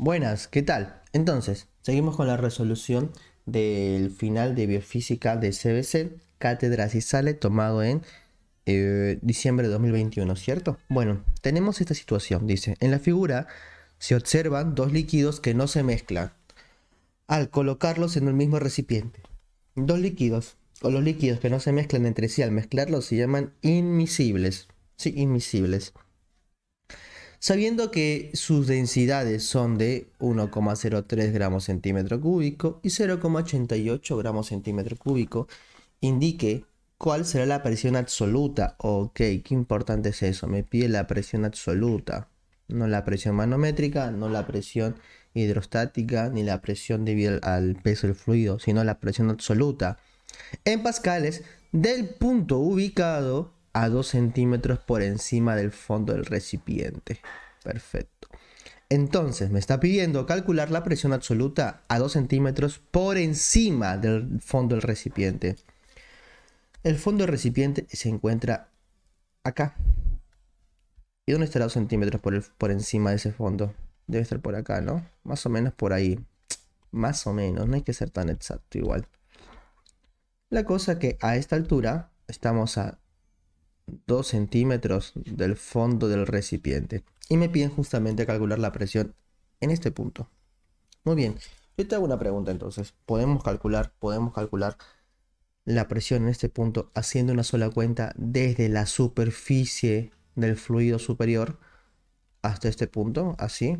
Buenas, ¿qué tal? Entonces, seguimos con la resolución del final de biofísica de CBC, Cátedra Sale, tomado en diciembre de 2021, ¿cierto? Bueno, tenemos esta situación, dice, en la figura se observan dos líquidos que no se mezclan al colocarlos en el mismo recipiente. Dos líquidos, o los líquidos que no se mezclan entre sí al mezclarlos se llaman inmiscibles. Sí, inmiscibles. Sabiendo que sus densidades son de 1,03 gramos centímetro cúbico y 0,88 gramos centímetro cúbico, indique cuál será la presión absoluta. Ok, qué importante es eso. Me pide la presión absoluta. No la presión manométrica, no la presión hidrostática, ni la presión debido al peso del fluido, sino la presión absoluta en pascales del punto ubicado a 2 centímetros por encima del fondo del recipiente. Perfecto. Entonces me está pidiendo calcular la presión absoluta a 2 centímetros por encima del fondo del recipiente. El fondo del recipiente se encuentra acá. ¿Y dónde estará 2 centímetros por encima de ese fondo? Debe estar por acá, ¿no? Más o menos por ahí. Más o menos, no hay que ser tan exacto igual. La cosa que a esta altura estamos a 2 centímetros del fondo del recipiente. Y me piden justamente calcular la presión en este punto. Muy bien, yo te hago una pregunta entonces. ¿Podemos calcular la presión en este punto haciendo una sola cuenta desde la superficie del fluido superior hasta este punto? Así.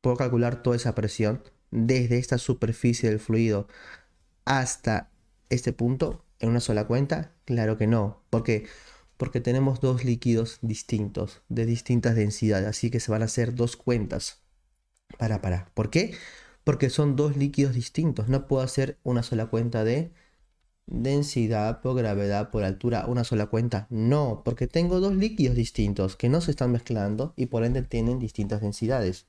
¿Puedo calcular toda esa presión desde esta superficie del fluido hasta este punto en una sola cuenta? Claro que no. ¿Por qué? Porque tenemos dos líquidos distintos, de distintas densidades, así que se van a hacer dos cuentas. Para. ¿Por qué? Porque son dos líquidos distintos. No puedo hacer una sola cuenta de densidad por gravedad por altura, una sola cuenta. No, porque tengo dos líquidos distintos que no se están mezclando y por ende tienen distintas densidades,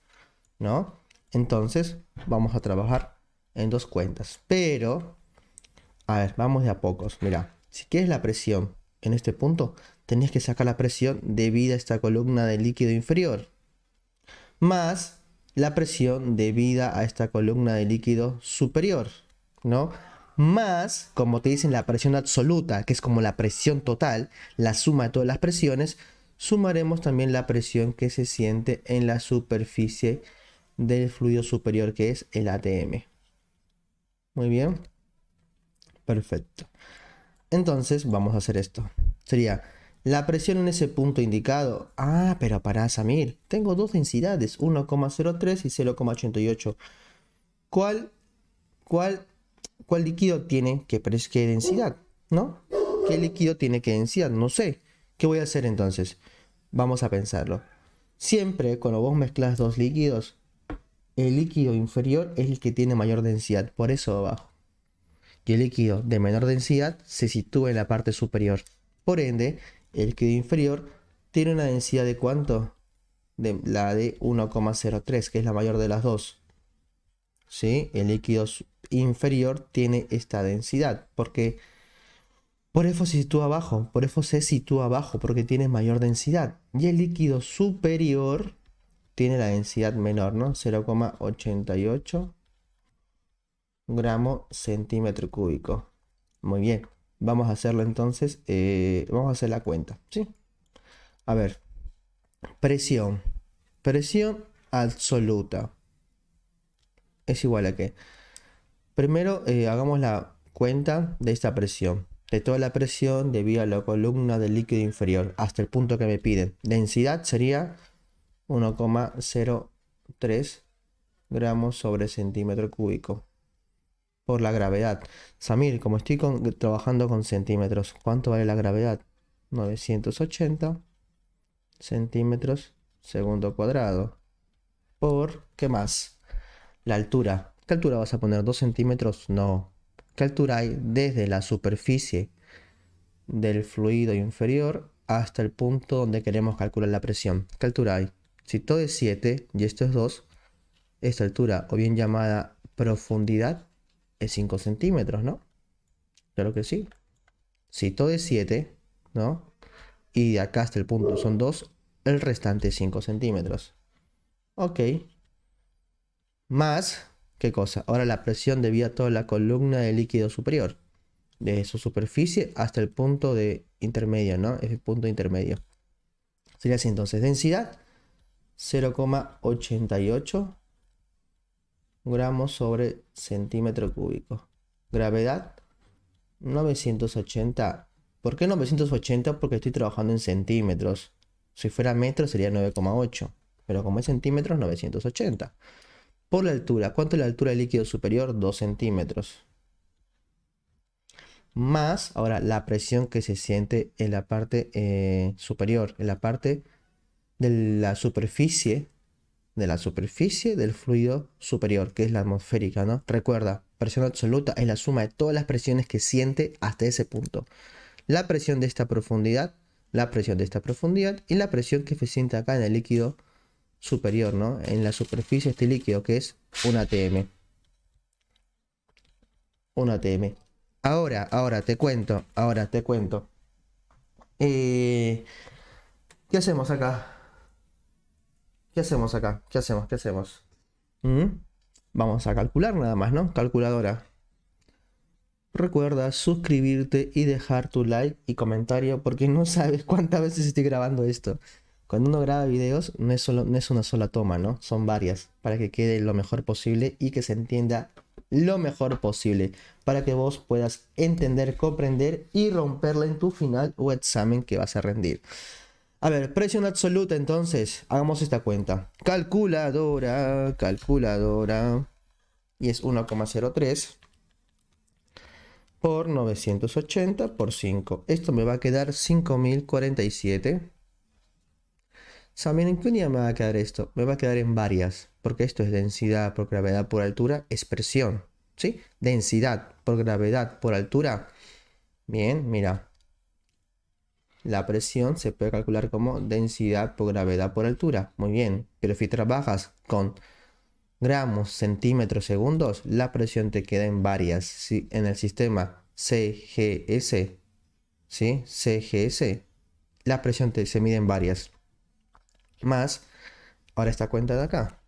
¿no? Entonces vamos a trabajar en dos cuentas. Pero a ver, vamos de a pocos. Mira, si quieres la presión en este punto, tenés que sacar la presión debida a esta columna de líquido inferior, más la presión debida a esta columna de líquido superior, ¿no? Más, como te dicen, la presión absoluta, que es como la presión total, la suma de todas las presiones, sumaremos también la presión que se siente en la superficie del fluido superior, que es el ATM. Muy bien, perfecto. Entonces vamos a hacer esto. Sería la presión en ese punto indicado. Ah, pero para Samir, tengo dos densidades, 1,03 y 0,88. ¿Cuál, cuál, cuál líquido tiene qué densidad? ¿No? ¿Qué líquido tiene qué densidad? No sé. ¿Qué voy a hacer entonces? Vamos a pensarlo. Siempre cuando vos mezclas dos líquidos, el líquido inferior es el que tiene mayor densidad, por eso abajo. Y el líquido de menor densidad se sitúa en la parte superior. Por ende, el líquido inferior tiene una densidad de ¿cuánto? De la de 1,03, que es la mayor de las dos. ¿Sí? El líquido inferior tiene esta densidad. Porque por eso se sitúa abajo. Por eso se sitúa abajo, porque tiene mayor densidad. Y el líquido superior tiene la densidad menor, ¿no? 0,88 gramo centímetro cúbico. Muy bien. Vamos a hacerlo entonces. Vamos a hacer la cuenta. ¿Sí? A ver. Presión. Presión absoluta. Es igual a que. Primero hagamos la cuenta de esta presión. De toda la presión debido a la columna del líquido inferior. Hasta el punto que me piden. Densidad sería 1,03 gramos sobre centímetro cúbico. Por la gravedad. Samir, como estoy trabajando con centímetros, ¿cuánto vale la gravedad? 980 centímetros segundo cuadrado. Por, ¿qué más? La altura. ¿Qué altura vas a poner? ¿2 centímetros? No. ¿Qué altura hay desde la superficie del fluido inferior hasta el punto donde queremos calcular la presión? ¿Qué altura hay? Si todo es 7 y esto es 2, esta altura, o bien llamada profundidad, es 5 centímetros, ¿no? Claro que sí. Si todo es 7, ¿no? Y de acá hasta el punto son 2, el restante es 5 centímetros. Ok. Más, ¿qué cosa? Ahora la presión debido a toda la columna del líquido superior, desde su superficie hasta el punto de intermedio, ¿no? Ese punto intermedio. Sería así entonces, densidad 0,88 gramos sobre centímetro cúbico. Gravedad 980. ¿Por qué 980? Porque estoy trabajando en centímetros. Si fuera metros sería 9,8. Pero como es centímetros, 980. Por la altura, ¿cuánto es la altura del líquido superior? 2 centímetros. Más, ahora, la presión que se siente en la parte superior, en la parte de la superficie del fluido superior, que es la atmosférica, ¿no? Recuerda, presión absoluta es la suma de todas las presiones que siente hasta ese punto. La presión de esta profundidad, la presión de esta profundidad y la presión que se siente acá en el líquido superior, ¿no? En la superficie de este líquido, que es 1 atm. 1 atm. Ahora te cuento. ¿Qué hacemos acá? ¿Qué hacemos acá? ¿Qué hacemos? Vamos a calcular nada más, ¿no? Calculadora. Recuerda suscribirte y dejar tu like y comentario porque no sabes cuántas veces estoy grabando esto. Cuando uno graba videos no es una sola toma, ¿no? Son varias para que quede lo mejor posible y que se entienda lo mejor posible para que vos puedas entender, comprender y romperla en tu final o examen que vas a rendir. A ver, presión absoluta entonces, hagamos esta cuenta. Calculadora. Y es 1,03 por 980 por 5. Esto me va a quedar 5047. ¿Saben en qué unidad me va a quedar esto? Me va a quedar en varias, porque esto es densidad por gravedad por altura, es presión, ¿sí? Densidad por gravedad por altura. Bien, mira. La presión se puede calcular como densidad por gravedad por altura. Muy bien, pero si trabajas con gramos, centímetros, segundos, la presión te queda en varias. Si en el sistema CGS, ¿sí? CGS, la presión se mide en varias. Más, ahora esta cuenta de acá.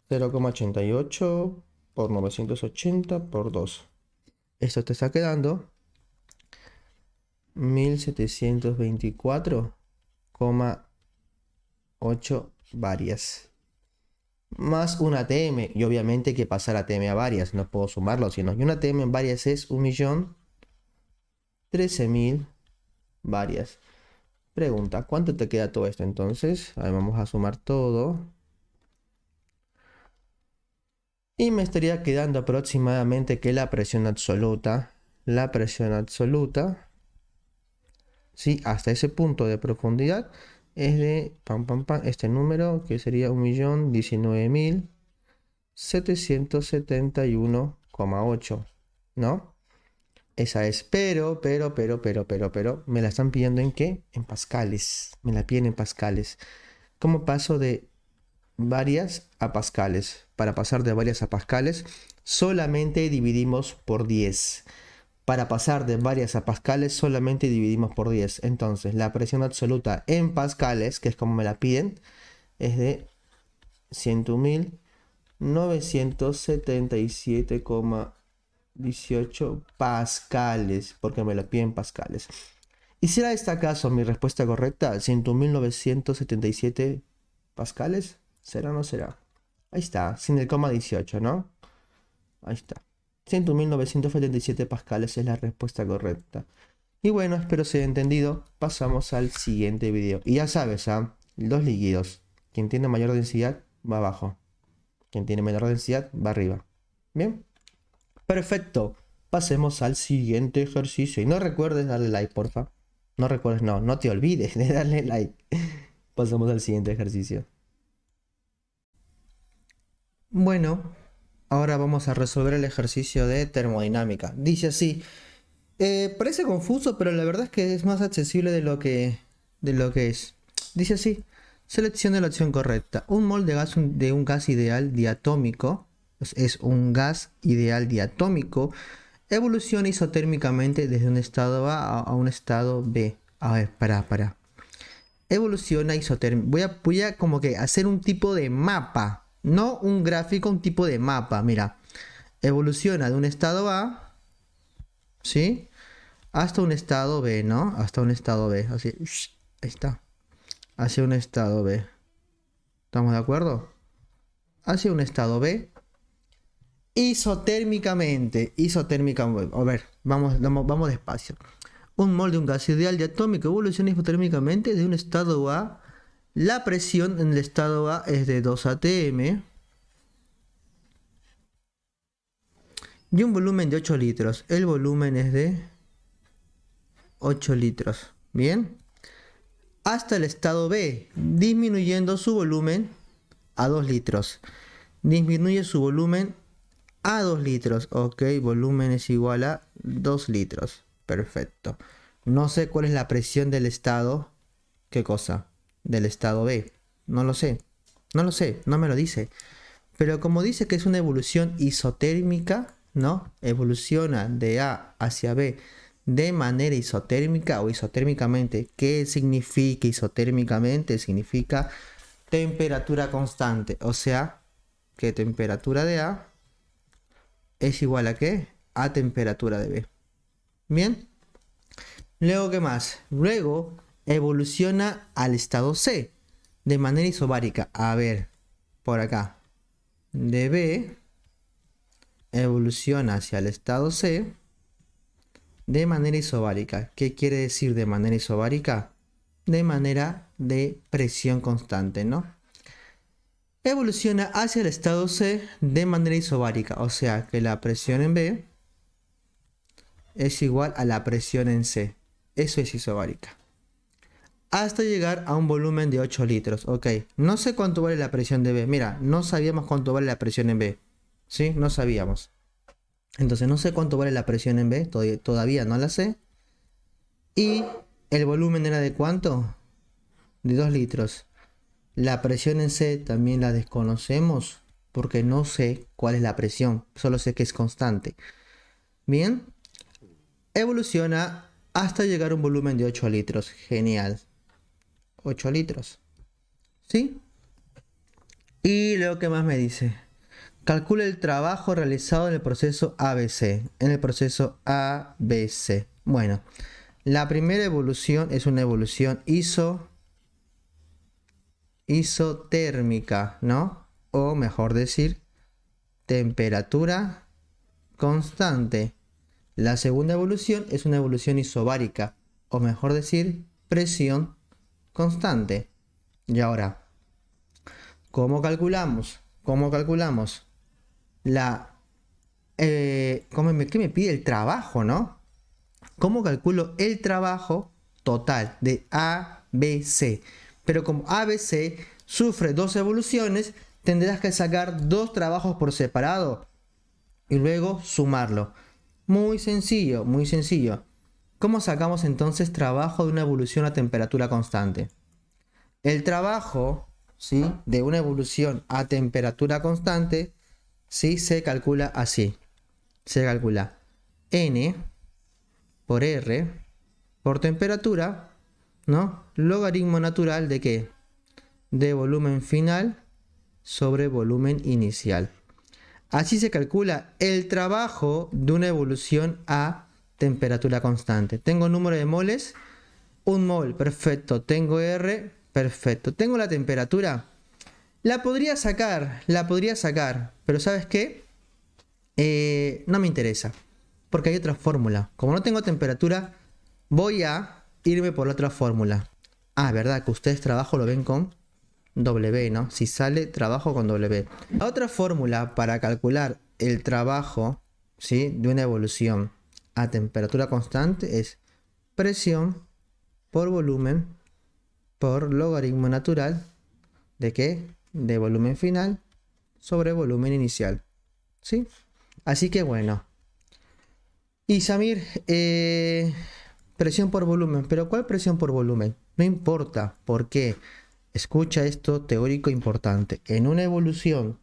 0,88 por 980 por 2. Esto te está quedando 1724,8 varias. Más un ATM. Y obviamente hay que pasar ATM a varias. No puedo sumarlo, sino que un ATM en varias es 1.013.000 varias. Pregunta, ¿cuánto te queda todo esto entonces? A ver, vamos a sumar todo. Y me estaría quedando aproximadamente que la presión absoluta, ¿sí? Hasta ese punto de profundidad es de, este número que sería 1.019.771,8, ¿no? Esa es, pero, me la están pidiendo ¿en qué? En pascales, me la piden en pascales. ¿Cómo paso de varias a pascales? Para pasar de varias a pascales, solamente dividimos por 10. Para pasar de varias a pascales, solamente dividimos por 10. Entonces, la presión absoluta en pascales, que es como me la piden, es de 100.977,18 pascales, porque me la piden pascales. ¿Y será esta acaso mi respuesta correcta? ¿100.977 pascales? ¿Será o no será? Ahí está, sin el coma 18, ¿no? Ahí está. 100.977 pascales es la respuesta correcta. Y bueno, espero se haya entendido. Pasamos al siguiente video. Y ya sabes, los líquidos. Quien tiene mayor densidad va abajo. Quien tiene menor densidad va arriba. Bien. Perfecto. Pasemos al siguiente ejercicio. Y no recuerdes darle like, porfa. No recuerdes, no te olvides de darle like. Pasamos al siguiente ejercicio. Bueno, ahora vamos a resolver el ejercicio de termodinámica. Dice así. Parece confuso, pero la verdad es que es más accesible de lo que es. Dice así. Seleccione la opción correcta. Un mol de un gas ideal diatómico, es un gas ideal diatómico, evoluciona isotérmicamente desde un estado A a un estado B. A ver, para. Evoluciona isotérmicamente. Voy a como que hacer un tipo de mapa No un gráfico, un tipo de mapa. Mira, evoluciona de un estado A, ¿sí? Hasta un estado B, ¿no? Hasta un estado B. Así, ahí está. Hacia un estado B. ¿Estamos de acuerdo? Hacia un estado B. Isotérmicamente. A ver, vamos despacio. Un mol de un gas ideal diatómico evoluciona isotérmicamente de un estado A. La presión en el estado A es de 2 atm. Y un volumen de 8 litros. El volumen es de 8 litros. Bien. Hasta el estado B, disminuyendo su volumen a 2 litros. Disminuye su volumen a 2 litros. Ok, volumen es igual a 2 litros. Perfecto. No sé cuál es la presión del estado. ¿Qué cosa? Del estado B. No lo sé. No lo sé, no me lo dice. Pero como dice que es una evolución isotérmica, ¿no? Evoluciona de A hacia B de manera isotérmica o isotérmicamente. ¿Qué significa isotérmicamente? Significa temperatura constante. O sea, que temperatura de A es igual a ¿qué? A temperatura de B. Bien. Luego, ¿qué más? Luego evoluciona al estado C de manera isobárica. A ver, por acá. De B evoluciona hacia el estado C de manera isobárica. ¿Qué quiere decir de manera isobárica? De manera de presión constante, ¿no? Evoluciona hacia el estado C de manera isobárica, o sea que la presión en B es igual a la presión en C. Eso es isobárica. Hasta llegar a un volumen de 8 litros. Ok, no sé cuánto vale la presión de B. Mira, no sabíamos cuánto vale la presión en B. ¿Sí? No sabíamos. Entonces no sé cuánto vale la presión en B. Todavía no la sé. Y el volumen era de ¿cuánto? De 2 litros. La presión en C también la desconocemos porque no sé cuál es la presión. Solo sé que es constante. Bien. Evoluciona hasta llegar a un volumen de 8 litros. Genial. 8 litros. ¿Sí? Y luego, ¿qué más me dice? Calcula el trabajo realizado en el proceso ABC. En el proceso ABC. Bueno, la primera evolución es una evolución isotérmica, ¿no? O mejor decir, temperatura constante. La segunda evolución es una evolución isobárica, o mejor decir, presión constante. Y ahora, ¿cómo calculamos? ¿Cómo calculamos? ¿Qué me pide el trabajo, no? ¿Cómo calculo el trabajo total de ABC? Pero como ABC sufre dos evoluciones, tendrás que sacar dos trabajos por separado y luego sumarlo. Muy sencillo, muy sencillo. ¿Cómo sacamos entonces trabajo de una evolución a temperatura constante? El trabajo, ¿sí?, de una evolución a temperatura constante, ¿sí?, se calcula así. Se calcula N por R por temperatura, ¿no? Logaritmo natural de ¿qué? De volumen final sobre volumen inicial. Así se calcula el trabajo de una evolución a temperatura constante. Tengo número de moles, 1 mol, perfecto. Tengo R, perfecto. Tengo la temperatura. La podría sacar, pero ¿sabes qué? No me interesa, porque hay otra fórmula. Como no tengo temperatura, voy a irme por la otra fórmula. Ah, verdad que ustedes trabajo lo ven con W, ¿no? Si sale, trabajo con W. La otra fórmula para calcular el trabajo, ¿sí?, de una evolución a temperatura constante es presión por volumen por logaritmo natural de ¿qué? De volumen final sobre volumen inicial. ¿Sí? Así que bueno. Y Samir, presión por volumen. ¿Pero cuál presión por volumen? No importa. ¿Por qué? Escucha esto teórico importante. En una evolución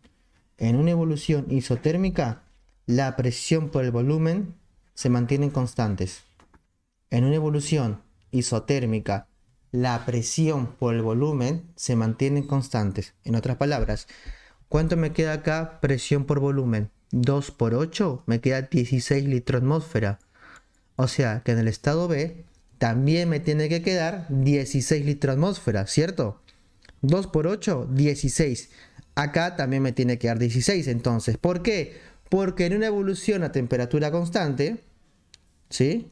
isotérmica, la presión por el volumen se mantienen constantes. En una evolución isotérmica, la presión por el volumen se mantienen constantes. En otras palabras, ¿Cuánto me queda acá? Presión por volumen. 2 por 8 me queda 16 litros atmósfera. O sea que en el estado B también me tiene que quedar 16 litros atmósfera, ¿cierto? 2 por 8, 16. Acá también me tiene que dar 16 entonces. ¿Por qué? Porque en una evolución a temperatura constante, ¿sí?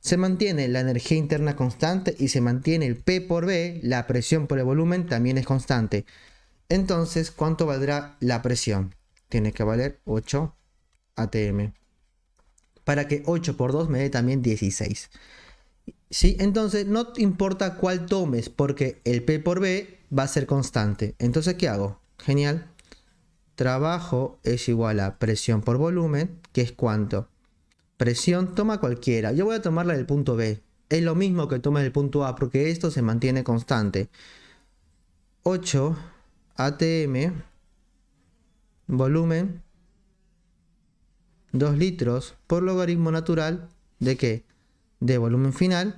Se mantiene la energía interna constante y se mantiene el P por B, la presión por el volumen también es constante. Entonces, ¿cuánto valdrá la presión? Tiene que valer 8 atm. Para que 8 por 2 me dé también 16. ¿Sí? Entonces, no importa cuál tomes, porque el P por B va a ser constante. Entonces, ¿qué hago? Genial. Trabajo es igual a presión por volumen, que es ¿cuánto? Presión, toma cualquiera. Yo voy a tomarla del punto B. Es lo mismo que toma del punto A, porque esto se mantiene constante. 8 atm, volumen, 2 litros por logaritmo natural, ¿de qué? De volumen final,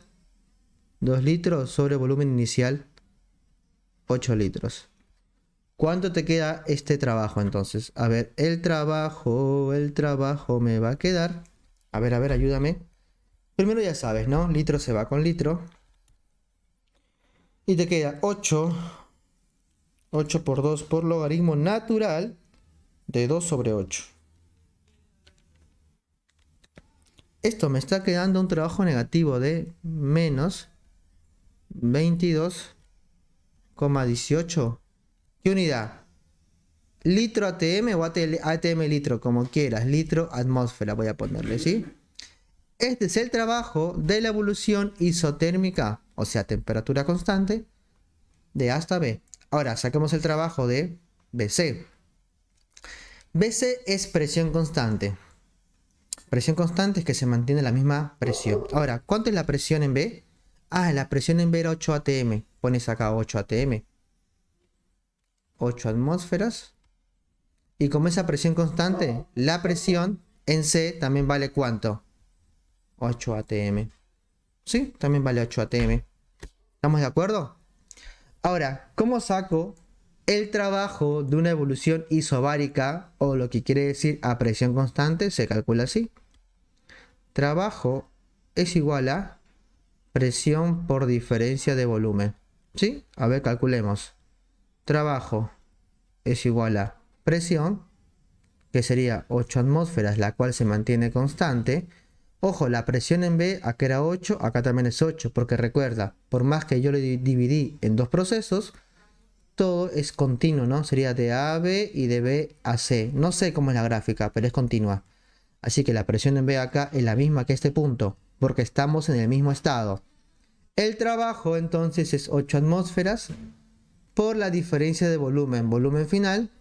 2 litros sobre volumen inicial, 8 litros. ¿Cuánto te queda este trabajo entonces? A ver, el trabajo me va a quedar. A ver, ayúdame. Primero ya sabes, ¿no? Litro se va con litro. Y te queda 8 por 2 por logaritmo natural de 2 sobre 8. Esto me está quedando un trabajo negativo de menos 22,18. ¿Qué unidad? Litro ATM o ATM litro, como quieras. Litro atmósfera voy a ponerle, ¿sí? Este es el trabajo de la evolución isotérmica, o sea, temperatura constante, de A hasta B. Ahora, saquemos el trabajo de BC. BC es presión constante. Presión constante es que se mantiene la misma presión. Ahora, ¿cuánto es la presión en B? Ah, la presión en B era 8 atm. Pones acá 8 atm. 8 atmósferas. Y como esa presión constante, la presión en C también vale ¿cuánto? 8 atm. Sí, también vale 8 atm. ¿Estamos de acuerdo? Ahora, ¿cómo saco el trabajo de una evolución isobárica, o lo que quiere decir a presión constante? Se calcula así. Trabajo es igual a presión por diferencia de volumen. ¿Sí? A ver, calculemos. Trabajo es igual a presión, que sería 8 atmósferas, la cual se mantiene constante. Ojo, la presión en B, acá era 8, acá también es 8, porque recuerda, por más que yo le dividí en dos procesos, todo es continuo, ¿no? Sería de A a B y de B a C. No sé cómo es la gráfica, pero es continua. Así que la presión en B acá es la misma que este punto, porque estamos en el mismo estado. El trabajo entonces es 8 atmósferas por la diferencia de volumen. Volumen final,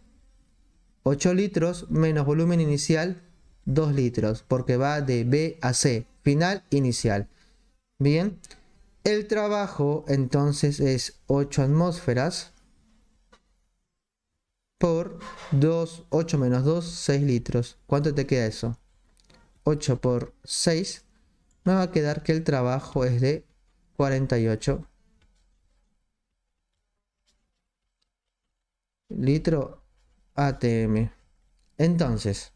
8 litros, menos volumen inicial, 2 litros, porque va de B a C, final, inicial. Bien, el trabajo entonces es 8 atmósferas por 2, 8 menos 2, 6 litros. ¿Cuánto te queda eso? 8 por 6, me va a quedar que el trabajo es de 48 litros ATM. Entonces,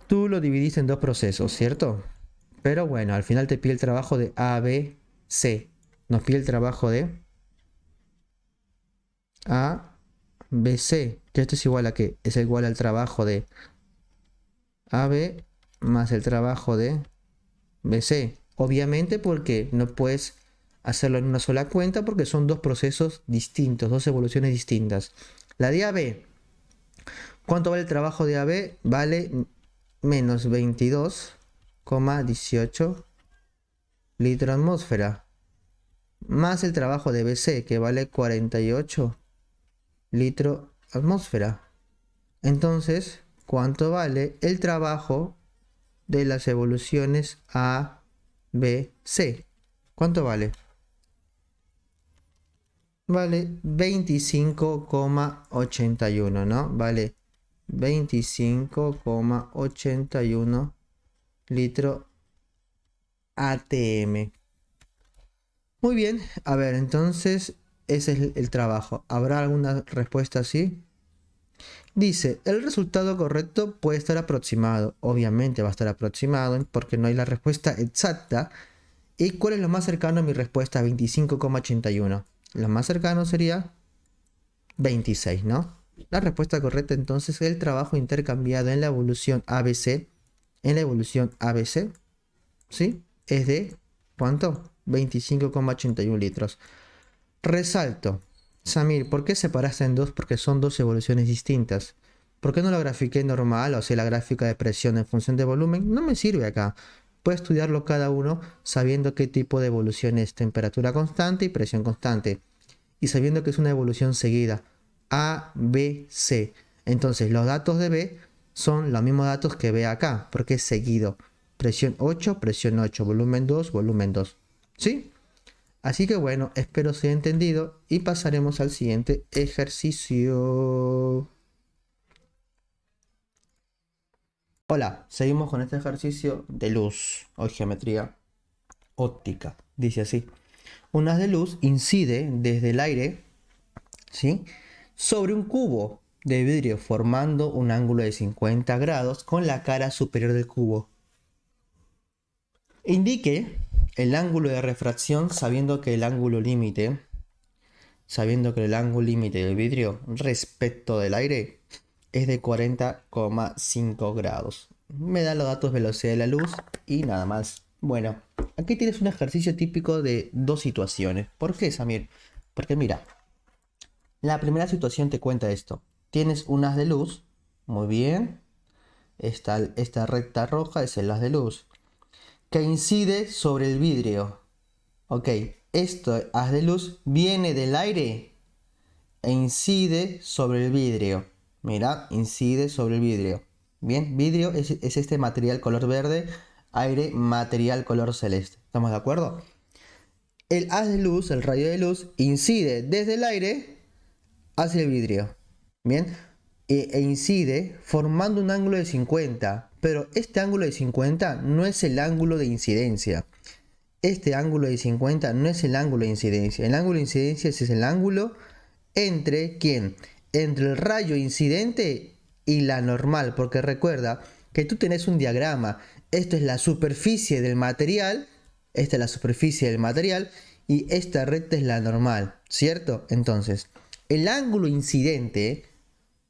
tú lo dividiste en dos procesos, ¿cierto? Pero bueno, al final te pide el trabajo de A, B, C. Nos pide el trabajo de A, B, C. Que esto es igual a ¿qué? Es igual al trabajo de AB más el trabajo de BC. Obviamente porque no puedes hacerlo en una sola cuenta, porque son dos procesos distintos, dos evoluciones distintas. La de AB. ¿Cuánto vale el trabajo de AB? Vale menos 22,18 litro atmósfera. Más el trabajo de BC, que vale 48 litro atmósfera. Entonces, ¿cuánto vale el trabajo de las evoluciones A, B, C? ¿Cuánto vale? Vale 25,81, ¿no? Vale 25,81 litro ATM. Muy bien, a ver, entonces ese es el trabajo. ¿Habrá alguna respuesta así? Dice, el resultado correcto puede estar aproximado. Obviamente va a estar aproximado porque no hay la respuesta exacta. ¿Y cuál es lo más cercano a mi respuesta? 25,81. Lo más cercano sería 26, ¿no? La respuesta correcta entonces es el trabajo intercambiado en la evolución ABC. En la evolución ABC, ¿sí? Es de, ¿cuánto? 25,81 litros. Resalto. Samir, ¿por qué separaste en dos? Porque son dos evoluciones distintas. ¿Por qué no lo grafiqué normal? O sea, la gráfica de presión en función de volumen. No me sirve acá. Puedo estudiarlo cada uno sabiendo qué tipo de evolución es temperatura constante y presión constante. Y sabiendo que es una evolución seguida. A, B, C. Entonces los datos de B son los mismos datos que B acá. Porque es seguido. Presión 8, volumen 2, volumen 2. ¿Sí? Así que bueno, espero sea entendido y pasaremos al siguiente ejercicio. Hola, seguimos con este ejercicio de luz o geometría óptica. Dice así: un haz de luz incide desde el aire, ¿sí?, sobre un cubo de vidrio formando un ángulo de 50 grados con la cara superior del cubo. Indique el ángulo de refracción sabiendo que el ángulo límite del vidrio respecto del aire es de 40,5 grados. Me da los datos de velocidad de la luz y nada más. Bueno, aquí tienes un ejercicio típico de dos situaciones. ¿Por qué, Samir? Porque mira, la primera situación te cuenta esto. Tienes un haz de luz, muy bien. Esta recta roja es el haz de luz, que incide sobre el vidrio. Ok, esto haz de luz viene del aire e incide sobre el vidrio. Mira, incide sobre el vidrio. Bien, vidrio es este material color verde, aire material color celeste. ¿Estamos de acuerdo? El haz de luz, el rayo de luz, incide desde el aire hacia el vidrio. Bien, e incide formando un ángulo de 50. Pero este ángulo de 50 no es el ángulo de incidencia. Este ángulo de 50 no es el ángulo de incidencia. El ángulo de incidencia es el ángulo entre ¿quién? Entre el rayo incidente y la normal, porque recuerda que tú tenés un diagrama. Esto es la superficie del material, esta es la superficie del material y esta recta es la normal, ¿cierto? Entonces, el ángulo incidente,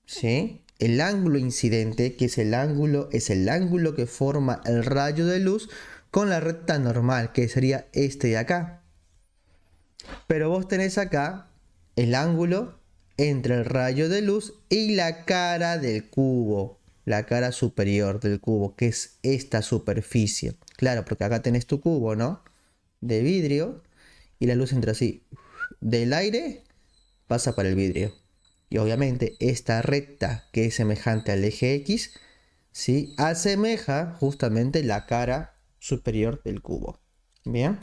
¿sí? El ángulo incidente, que es el ángulo que forma el rayo de luz con la recta normal, que sería este de acá. Pero vos tenés acá el ángulo entre el rayo de luz y la cara del cubo, la cara superior del cubo, que es esta superficie. Claro, porque acá tenés tu cubo, ¿no? De vidrio y la luz entra así. Del aire pasa para el vidrio. Y obviamente esta recta que es semejante al eje X, ¿sí?, asemeja justamente la cara superior del cubo. Bien.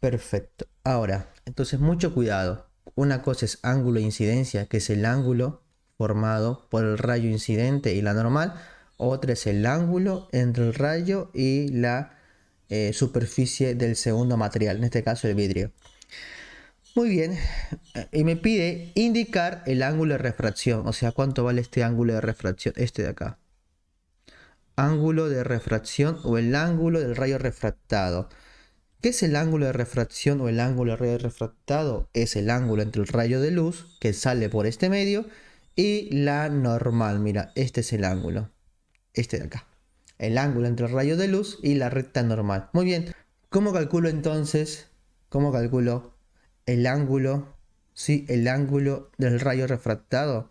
Perfecto. Ahora, entonces mucho cuidado. Una cosa es ángulo de incidencia, que es el ángulo formado por el rayo incidente y la normal. Otra es el ángulo entre el rayo y la superficie del segundo material, en este caso el vidrio. Muy bien. Y me pide indicar el ángulo de refracción. O sea, ¿cuánto vale este ángulo de refracción? Este de acá. Ángulo de refracción o el ángulo del rayo refractado. ¿Qué es el ángulo de refracción o el ángulo de rayo refractado? Es el ángulo entre el rayo de luz que sale por este medio y la normal. Mira, este es el ángulo. Este de acá. El ángulo entre el rayo de luz y la recta normal. Muy bien. ¿Cómo calculo entonces? ¿Cómo calculo el ángulo? Sí, el ángulo del rayo refractado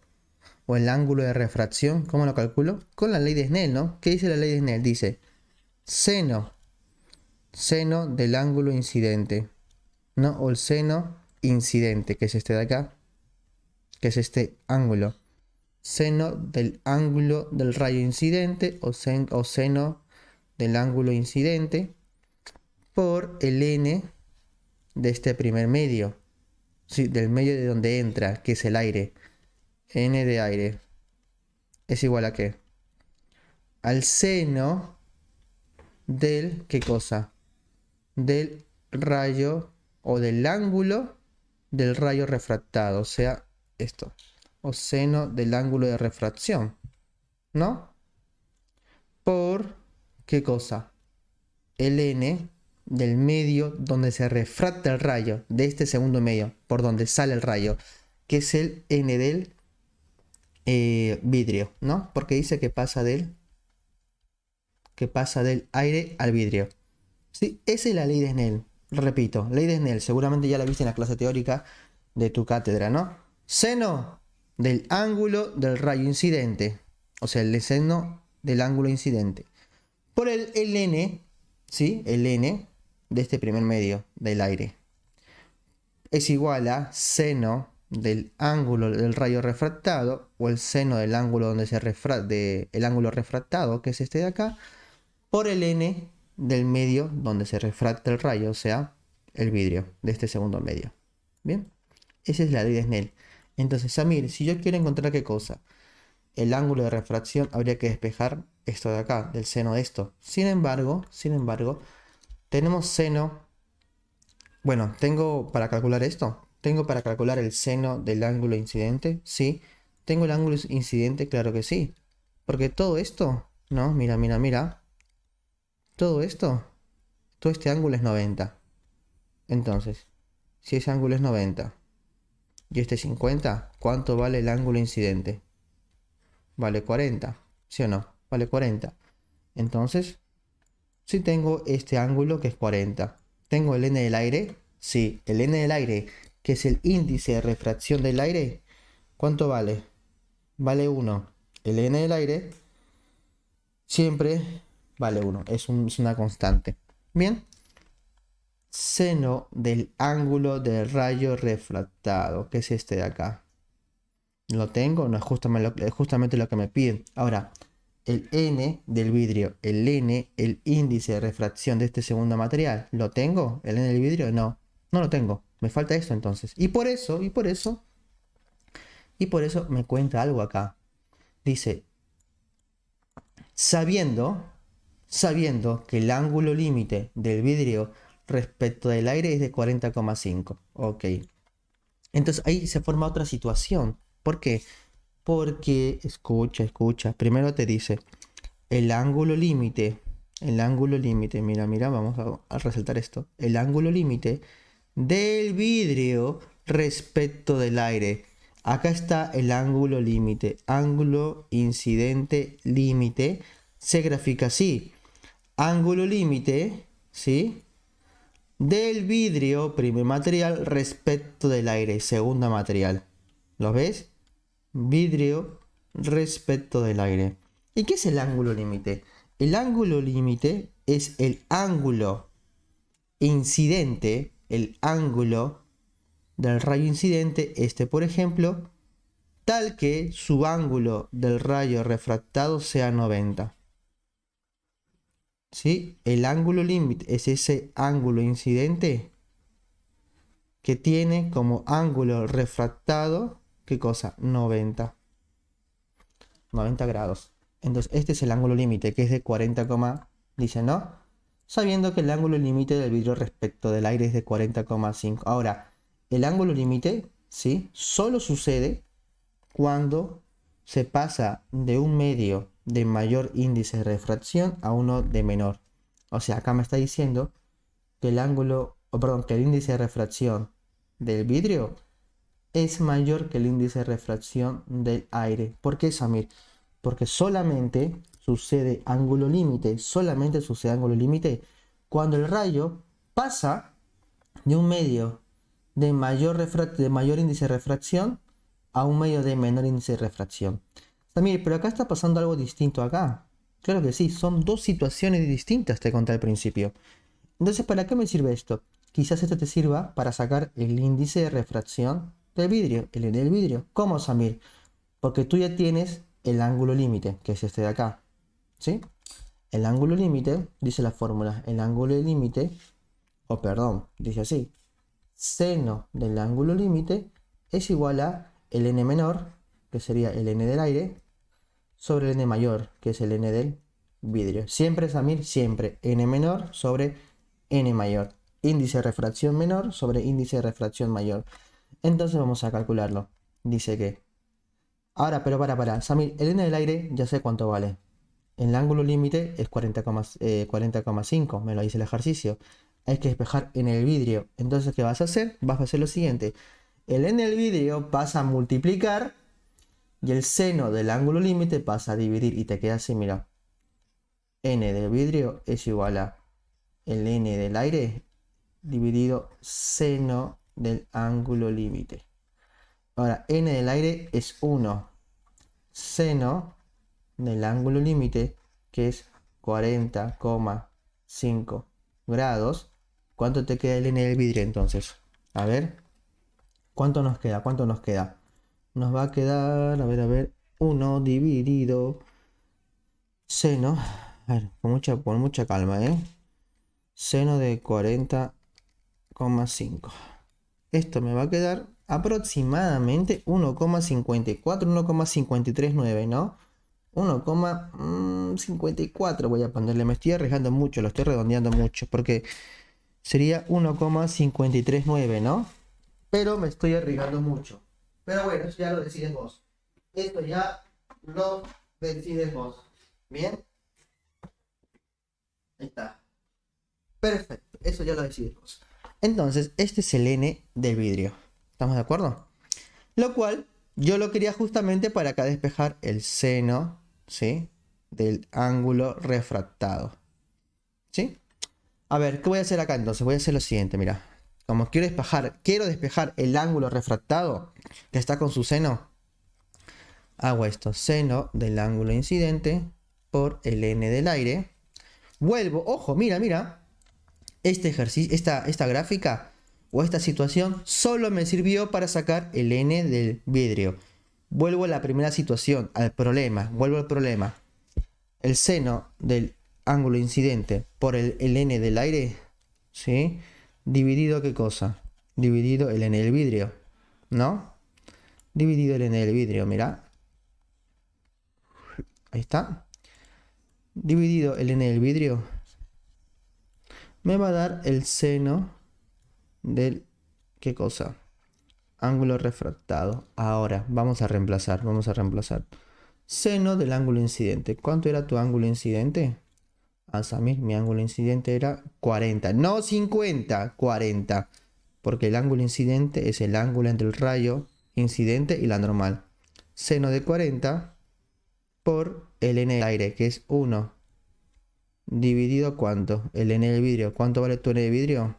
o el ángulo de refracción. ¿Cómo lo calculo? Con la ley de Snell, ¿no? ¿Qué dice la ley de Snell? Dice seno del ángulo incidente, ¿no? O el seno incidente, que es este de acá, que es este ángulo. Seno del ángulo del rayo incidente o seno del ángulo incidente por el n de este primer medio, ¿sí?, del medio de donde entra, que es el aire. N de aire es igual a ¿qué? Al seno del, ¿qué cosa? Del rayo o del ángulo del rayo refractado, o sea, esto, o seno del ángulo de refracción, ¿no? Por, ¿qué cosa? El n del medio donde se refracta el rayo, de este segundo medio, por donde sale el rayo, que es el n del vidrio, ¿no? Porque dice que pasa del aire al vidrio. Sí, esa es la ley de Snell. Repito, ley de Snell, seguramente ya la viste en la clase teórica de tu cátedra, ¿no? Seno del ángulo del rayo incidente, o sea, el seno del ángulo incidente, por el ln, ¿sí? El n de este primer medio del aire es igual a seno del ángulo del rayo refractado, o el seno del ángulo donde se el ángulo refractado, que es este de acá, por el n del medio donde se refracta el rayo, o sea, el vidrio de este segundo medio. Bien, esa es la ley de Snell. Entonces, Samir, si yo quiero encontrar qué cosa, el ángulo de refracción, habría que despejar esto de acá, del seno de esto. Sin embargo, tenemos seno. Bueno, tengo para calcular esto. Tengo para calcular el seno del ángulo incidente. Sí. ¿Tengo el ángulo incidente? Claro que sí. Porque todo esto, ¿no? Mira, mira, mira. Todo esto, todo este ángulo es 90. Entonces, si ese ángulo es 90 y este 50, ¿cuánto vale el ángulo incidente? Vale 40, ¿sí o no? Vale 40. Entonces, si tengo este ángulo que es 40, ¿tengo el n del aire? Sí, el n del aire, que es el índice de refracción del aire, ¿cuánto vale? Vale 1. El n del aire siempre vale 1, es una constante. Bien. Seno del ángulo del rayo refractado, que es este de acá. ¿Lo tengo? No es justamente lo que me piden. Ahora, el n del vidrio, el n, el índice de refracción de este segundo material, ¿lo tengo? ¿El n del vidrio? No, no lo tengo. Me falta esto entonces. Y por eso me cuenta algo acá. Dice, sabiendo que el ángulo límite del vidrio respecto del aire es de 40,5. Ok. Entonces ahí se forma otra situación. ¿Por qué? Porque, escucha. Primero te dice, el ángulo límite, mira, vamos a resaltar esto. El ángulo límite del vidrio respecto del aire. Acá está el ángulo límite. Ángulo incidente límite. Se grafica así. Ángulo límite, ¿sí? Del vidrio, primer material, respecto del aire, segunda material. ¿Lo ves? Vidrio respecto del aire. ¿Y qué es el ángulo límite? El ángulo límite es el ángulo incidente, el ángulo del rayo incidente, este por ejemplo, tal que su ángulo del rayo refractado sea 90. ¿Sí? El ángulo límite es ese ángulo incidente que tiene como ángulo refractado, ¿qué cosa? 90 grados. Entonces este es el ángulo límite, que es de 40, dice, ¿no? Sabiendo que el ángulo límite del vidrio respecto del aire es de 40,5. Ahora, el ángulo límite, ¿sí? Solo sucede cuando se pasa de un medio de mayor índice de refracción a uno de menor. O sea, acá me está diciendo que el que el índice de refracción del vidrio es mayor que el índice de refracción del aire. ¿Por qué, Samir? Porque solamente sucede ángulo límite cuando el rayo pasa de un medio de mayor índice de refracción a un medio de menor índice de refracción. Samir, pero acá está pasando algo distinto acá. Claro que sí, son dos situaciones distintas, te conté al principio. Entonces, ¿para qué me sirve esto? Quizás esto te sirva para sacar el índice de refracción del vidrio, el n del vidrio. ¿Cómo, Samir? Porque tú ya tienes el ángulo límite, que es este de acá. ¿Sí? El ángulo límite, dice la fórmula, el ángulo límite, dice así, seno del ángulo límite es igual a el n menor, que sería el n del aire, sobre el n mayor, que es el n del vidrio. Siempre, Samir, siempre n menor sobre n mayor. Índice de refracción menor sobre índice de refracción mayor. Entonces vamos a calcularlo. Dice que... Ahora, pero para. Samir, el n del aire ya sé cuánto vale. El ángulo límite es 40,5. Me lo dice el ejercicio. Hay que despejar en el vidrio. Entonces, ¿qué vas a hacer? Vas a hacer lo siguiente. El n del vidrio pasa a multiplicar y el seno del ángulo límite pasa a dividir y te queda así, mira. N del vidrio es igual a el n del aire dividido seno del ángulo límite. Ahora, n del aire es 1 seno del ángulo límite, que es 40,5 grados. ¿Cuánto te queda el n del vidrio entonces? A ver, ¿cuánto nos queda? ¿Cuánto nos queda? Nos va a quedar, a ver, 1 dividido seno, a ver, con mucha calma, seno de 40,5. Esto me va a quedar aproximadamente 1,54, 1,539, ¿no? 1,54 voy a ponerle, me estoy arriesgando mucho, lo estoy redondeando mucho, porque sería 1,539, ¿no? Pero me estoy arriesgando mucho. Pero bueno, eso ya lo decides vos. Esto ya lo decides vos. ¿Bien? Ahí está. Perfecto, eso ya lo decides vos. Entonces, este es el n del vidrio. ¿Estamos de acuerdo? Lo cual, yo lo quería justamente para acá despejar el seno, ¿sí? Del ángulo refractado. ¿Sí? A ver, ¿qué voy a hacer acá entonces? Voy a hacer lo siguiente, mira. Como quiero despejar el ángulo refractado que está con su seno, hago esto, seno del ángulo incidente por el n del aire. Vuelvo, ojo, mira. Este ejercicio, esta gráfica o esta situación solo me sirvió para sacar el n del vidrio. Vuelvo a la primera situación, vuelvo al problema. El seno del ángulo incidente por el n del aire, ¿sí? Dividido, ¿qué cosa? Dividido el n del vidrio, ¿no? Dividido el n del vidrio, mira. Ahí está. Dividido el n del vidrio, me va a dar el seno del, ¿qué cosa? Ángulo refractado. Ahora, vamos a reemplazar. Seno del ángulo incidente. ¿Cuánto era tu ángulo incidente? Ah, Samir, mi ángulo incidente era 40. No 50, 40. Porque el ángulo incidente es el ángulo entre el rayo incidente y la normal. Seno de 40 por el n del aire, que es 1. Dividido, ¿cuánto? El n del vidrio. ¿Cuánto vale tu n de vidrio?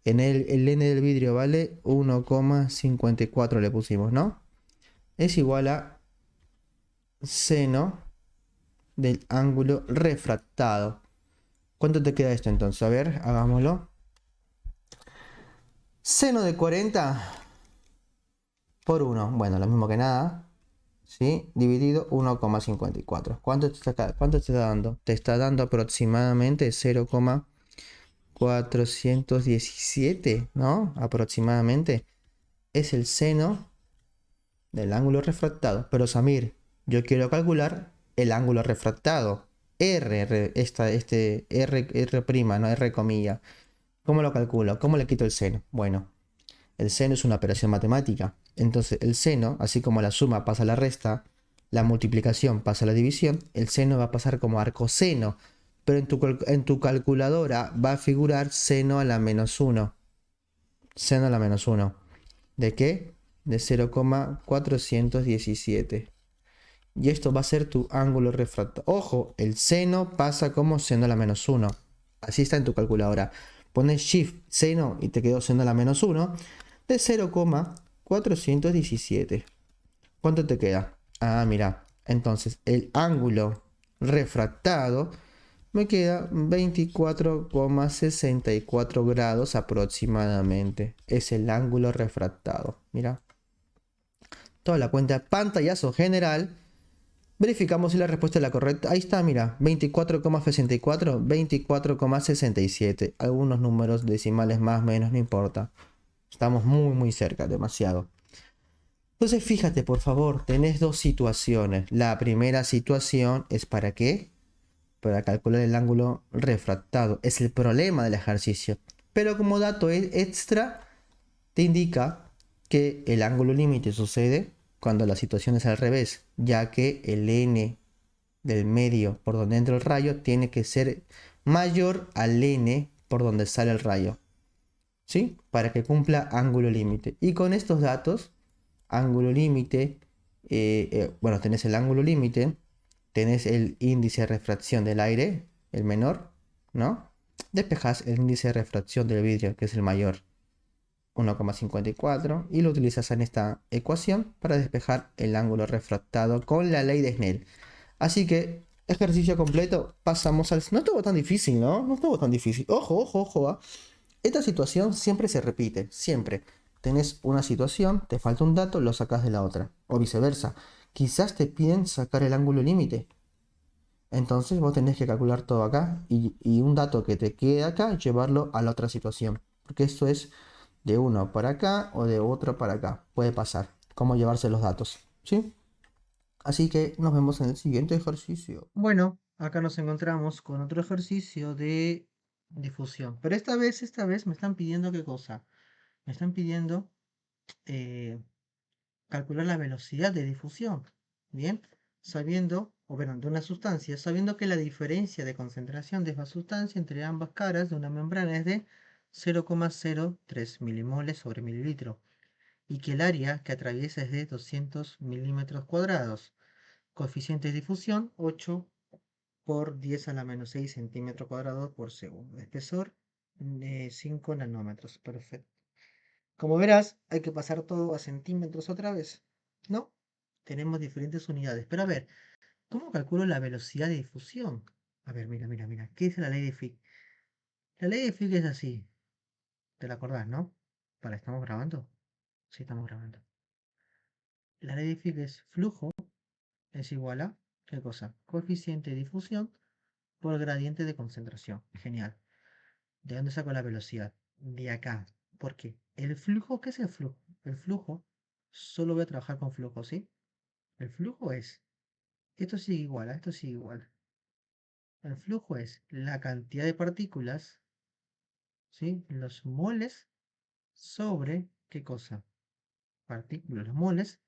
El n del vidrio vale 1,54 le pusimos, ¿no? Es igual a seno del ángulo refractado. ¿Cuánto te queda esto entonces? A ver, hagámoslo. Seno de 40 por 1. Bueno, lo mismo que nada. ¿Sí? Dividido 1,54. ¿Cuánto te está dando? Te está dando aproximadamente 0,417, ¿no? Aproximadamente. Es el seno del ángulo refractado. Pero Samir, yo quiero calcular el ángulo refractado. R, ¿no? R comilla. ¿Cómo lo calculo? ¿Cómo le quito el seno? Bueno, el seno es una operación matemática. Entonces, el seno, así como la suma pasa a la resta, la multiplicación pasa a la división, el seno va a pasar como arcoseno. Pero en tu calculadora va a figurar seno a la menos 1. Seno a la menos 1. ¿De qué? De 0,417. Y esto va a ser tu ángulo refractado. Ojo, el seno pasa como seno a la menos 1. Así está en tu calculadora. Pones shift seno y te quedó seno a la menos 1 de 0,417. ¿Cuánto te queda? Ah, mira. Entonces, el ángulo refractado me queda 24,64 grados aproximadamente. Es el ángulo refractado. Mira. Toda la cuenta. Pantallazo general. Verificamos si la respuesta es la correcta. Ahí está, mira. 24,64, 24,67. Algunos números decimales más o menos, no importa. Estamos muy cerca, demasiado. Entonces fíjate, por favor, tenés dos situaciones. La primera situación es ¿para qué? Para calcular el ángulo refractado. Es el problema del ejercicio. Pero como dato extra, te indica que el ángulo límite sucede cuando la situación es al revés, ya que el n del medio por donde entra el rayo tiene que ser mayor al n por donde sale el rayo, ¿sí? Para que cumpla ángulo límite. Y con estos datos, ángulo límite, bueno, tenés el ángulo límite, tenés el índice de refracción del aire, el menor, ¿no? Despejas el índice de refracción del vidrio, que es el mayor, 1,54, y lo utilizas en esta ecuación para despejar el ángulo refractado con la ley de Snell. Así que, ejercicio completo, pasamos al... No estuvo tan difícil, ¿no? No estuvo tan difícil. Ojo, ojo, ojo, ¿ah? Esta situación siempre se repite, siempre. Tenés una situación, te falta un dato, lo sacas de la otra. O viceversa. Quizás te piden sacar el ángulo límite. Entonces vos tenés que calcular todo acá y un dato que te quede acá, llevarlo a la otra situación. Porque esto es de uno para acá o de otro para acá. Puede pasar. Cómo llevarse los datos. ¿Sí? Así que nos vemos en el siguiente ejercicio. Bueno, acá nos encontramos con otro ejercicio de difusión. Pero esta vez me están pidiendo qué cosa. Me están pidiendo eh, calcular la velocidad de difusión. Bien, sabiendo, o bueno, de una sustancia, sabiendo que la diferencia de concentración de esa sustancia entre ambas caras de una membrana es de 0,03 milimoles sobre mililitro y que el área que atraviesa es de 200 milímetros cuadrados. Coeficiente de difusión 8 por 10 a la menos 6 centímetros cuadrados por segundo. Espesor 5 nanómetros. Perfecto. Como verás, hay que pasar todo a centímetros otra vez. ¿No? Tenemos diferentes unidades. Pero a ver, ¿cómo calculo la velocidad de difusión? A ver, mira, mira, mira. ¿Qué dice la ley de Fick? La ley de Fick es así. ¿Te la acordás, no? ¿Estamos grabando? Sí, estamos grabando. La ley de Fick es flujo es igual a, ¿qué cosa? Coeficiente de difusión por gradiente de concentración. Genial. ¿De dónde saco la velocidad? De acá. ¿Por qué? El flujo, ¿qué es el flujo? El flujo, solo voy a trabajar con flujo, ¿sí? El flujo es, esto sigue igual, a esto sigue igual. El flujo es la cantidad de partículas, ¿sí? Los moles sobre, ¿qué cosa? Partículas, los moles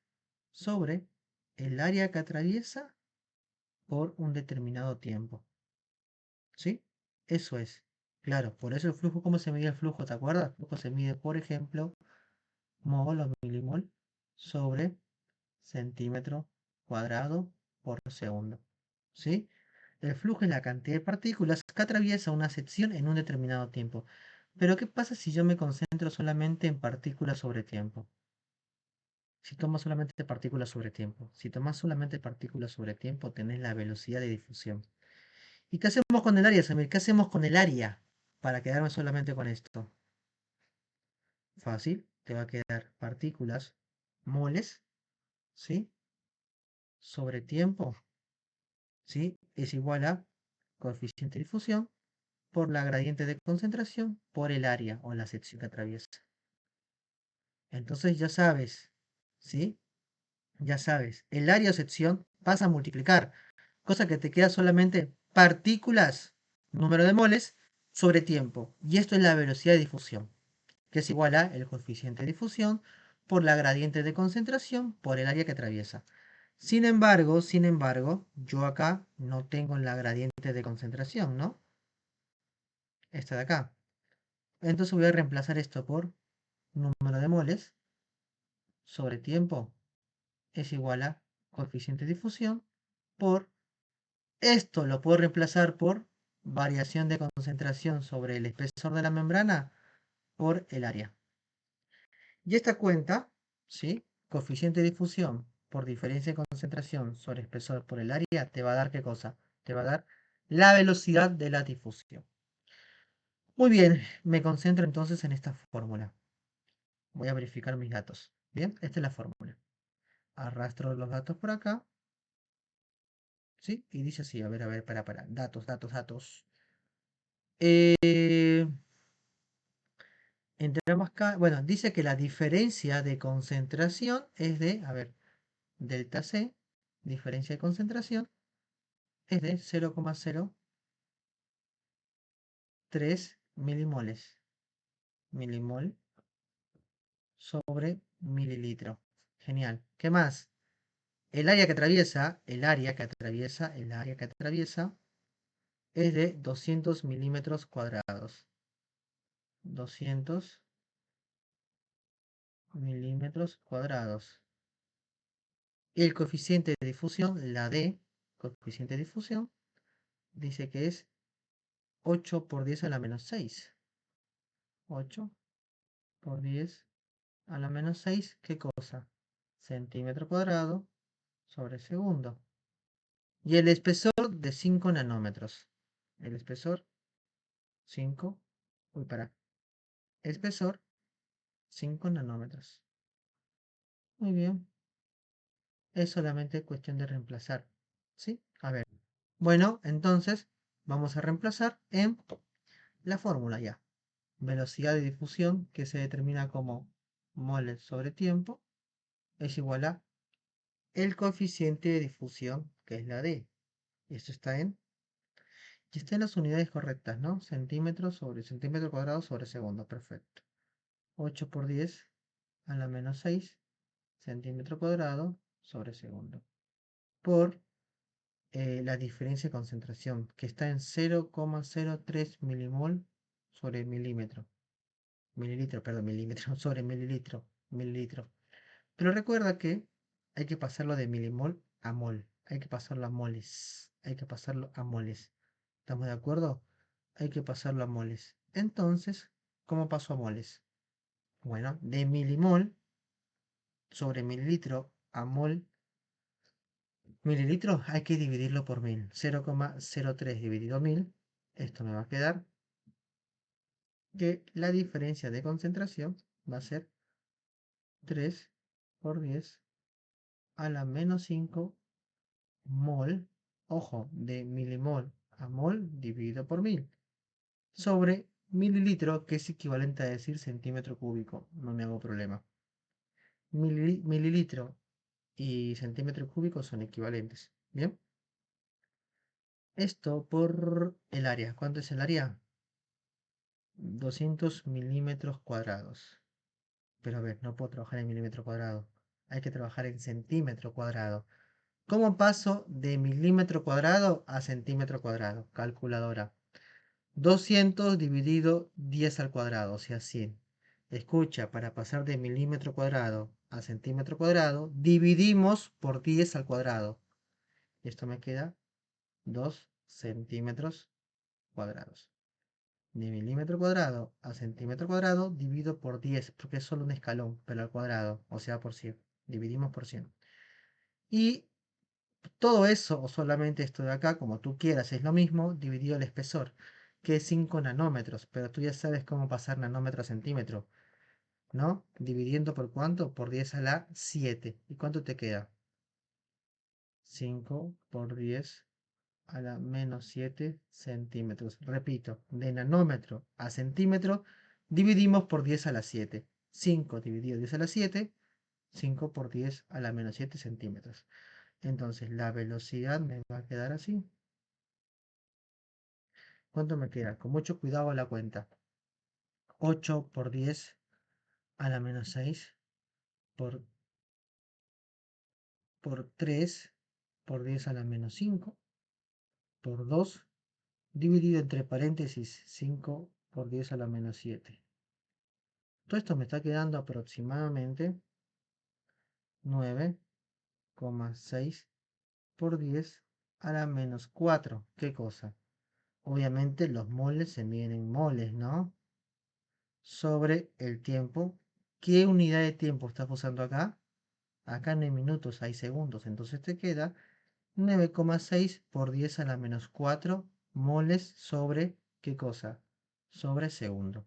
sobre el área que atraviesa por un determinado tiempo, ¿sí? Eso es. Claro, por eso el flujo, ¿cómo se mide el flujo? ¿Te acuerdas? El flujo se mide, por ejemplo, mol o milimol sobre centímetro cuadrado por segundo. ¿Sí? El flujo es la cantidad de partículas que atraviesa una sección en un determinado tiempo. Pero ¿qué pasa si yo me concentro solamente en partículas sobre tiempo? Si tomas solamente partículas sobre tiempo. Si tomas solamente partículas sobre tiempo, tenés la velocidad de difusión. ¿Y qué hacemos con el área, Samir? ¿Qué hacemos con el área para quedarme solamente con esto? Fácil, te va a quedar partículas, moles, ¿sí? Sobre tiempo, ¿sí? Es igual a coeficiente de difusión por la gradiente de concentración por el área o la sección que atraviesa. Entonces ya sabes, ¿sí? Ya sabes, el área o sección pasa a multiplicar, cosa que te queda solamente partículas, número de moles, sobre tiempo. Y esto es la velocidad de difusión, que es igual a el coeficiente de difusión por la gradiente de concentración por el área que atraviesa. Sin embargo, yo acá no tengo la gradiente de concentración, ¿no? Esta de acá. Entonces voy a reemplazar esto por número de moles sobre tiempo es igual a coeficiente de difusión por esto lo puedo reemplazar por variación de concentración sobre el espesor de la membrana por el área. Y esta cuenta, ¿sí? Coeficiente de difusión por diferencia de concentración sobre espesor por el área, te va a dar ¿qué cosa? Te va a dar la velocidad de la difusión. Muy bien, me concentro entonces en esta fórmula. Voy a verificar mis datos. Bien, esta es la fórmula. Arrastro los datos por acá. ¿Sí? Y dice así, a ver, para. Datos, datos, datos. Eh, entre ambas, bueno, dice que la diferencia de concentración es de, a ver, delta C, diferencia de concentración, es de 0,03 milimoles. Milimol sobre mililitro. Genial. ¿Qué más? El área que atraviesa es de 200 milímetros cuadrados. 200 milímetros cuadrados. El coeficiente de difusión, la D, coeficiente de difusión, dice que es 8 por 10 a la menos 6. 8 por 10 a la menos 6, ¿qué cosa? Centímetro cuadrado sobre segundo. Y el espesor de 5 nanómetros. El espesor 5, uy, para, espesor 5 nanómetros. Muy bien, es solamente cuestión de reemplazar. ¿Sí? A ver. Bueno, entonces vamos a reemplazar en la fórmula ya. Velocidad de difusión, que se determina como moles sobre tiempo, es igual a el coeficiente de difusión, que es la D. Y esto está en las unidades correctas, ¿no? Centímetros sobre centímetro cuadrado sobre segundo. Perfecto. 8 por 10 a la menos 6 centímetro cuadrado sobre segundo. Por la diferencia de concentración, que está en 0,03 milimol sobre milímetro. Mililitro, perdón, milímetro sobre mililitro. Pero recuerda que hay que pasarlo de milimol a mol. Hay que pasarlo a moles. Hay que pasarlo a moles. ¿Estamos de acuerdo? Hay que pasarlo a moles. Entonces, ¿cómo paso a moles? Bueno, de milimol sobre mililitro a mol. Mililitros hay que dividirlo por 1000. 0,03 dividido 1000. Esto me va a quedar que la diferencia de concentración va a ser 3 por 10 a la menos 5 mol, ojo, de milimol a mol dividido por 1000, sobre mililitro, que es equivalente a decir centímetro cúbico, no me hago problema. Mililitro y centímetro cúbico son equivalentes, ¿bien? Esto por el área. ¿Cuánto es el área? 200 milímetros cuadrados. Pero a ver, no puedo trabajar en milímetro cuadrado. Hay que trabajar en centímetro cuadrado. ¿Cómo paso de milímetro cuadrado a centímetro cuadrado? Calculadora. 200 dividido 10 al cuadrado, o sea 100. Escucha, para pasar de milímetro cuadrado a centímetro cuadrado, dividimos por 10 al cuadrado. Esto me queda 2 centímetros cuadrados. De milímetro cuadrado a centímetro cuadrado divido por 10, porque es solo un escalón, pero al cuadrado, o sea por 100. Dividimos por 100. Y todo eso, o solamente esto de acá, como tú quieras, es lo mismo, dividido el espesor, que es 5 nanómetros, pero tú ya sabes cómo pasar nanómetro a centímetro, ¿no? Dividiendo por cuánto, por 10 a la 7. ¿Y cuánto te queda? 5 por 10 a la menos 7 centímetros. Repito, de nanómetro a centímetro dividimos por 10 a la 7. 5 dividido 10 a la 7, 5 por 10 a la menos 7 centímetros. Entonces la velocidad me va a quedar así. ¿Cuánto me queda? Con mucho cuidado a la cuenta. 8 por 10 a la menos 6 por, por 3 por 10 a la menos 5 por 2 dividido entre paréntesis 5 por 10 a la menos 7. Todo esto me está quedando aproximadamente 9,6 por 10 a la menos 4. ¿Qué cosa? Obviamente los moles se miden en moles, ¿no? Sobre el tiempo. ¿Qué unidad de tiempo estás usando acá? Acá no hay minutos, hay segundos. Entonces te queda 9,6 por 10 a la menos 4 moles sobre, ¿qué cosa? Sobre segundo.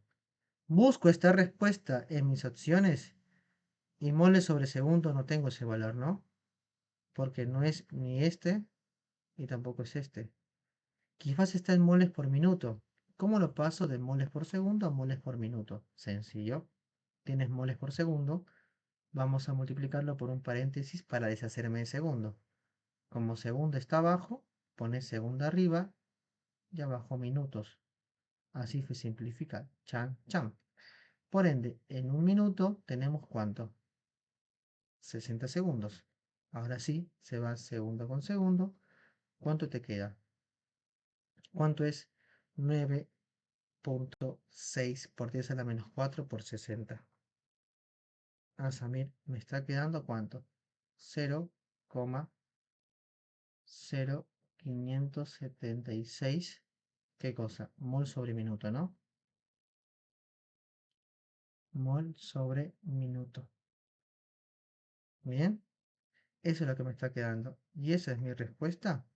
Busco esta respuesta en mis opciones y moles sobre segundo no tengo ese valor, ¿no? Porque no es ni este y tampoco es este. Quizás está en moles por minuto. ¿Cómo lo paso de moles por segundo a moles por minuto? Sencillo. Tienes moles por segundo. Vamos a multiplicarlo por un paréntesis para deshacerme de segundo. Como segundo está abajo, pones segundo arriba y abajo minutos. Así se simplifica. Chan, chan. Por ende, en un minuto tenemos ¿cuánto? 60 segundos. Ahora sí, se va segundo con segundo. ¿Cuánto te queda? ¿Cuánto es 9,6 por 10 a la menos 4 por 60? Ah, Samir, ¿me está quedando cuánto? 0,0576. ¿Qué cosa? Mol sobre minuto, ¿no? Mol sobre minuto. Bien, eso es lo que me está quedando. ¿Y esa es mi respuesta?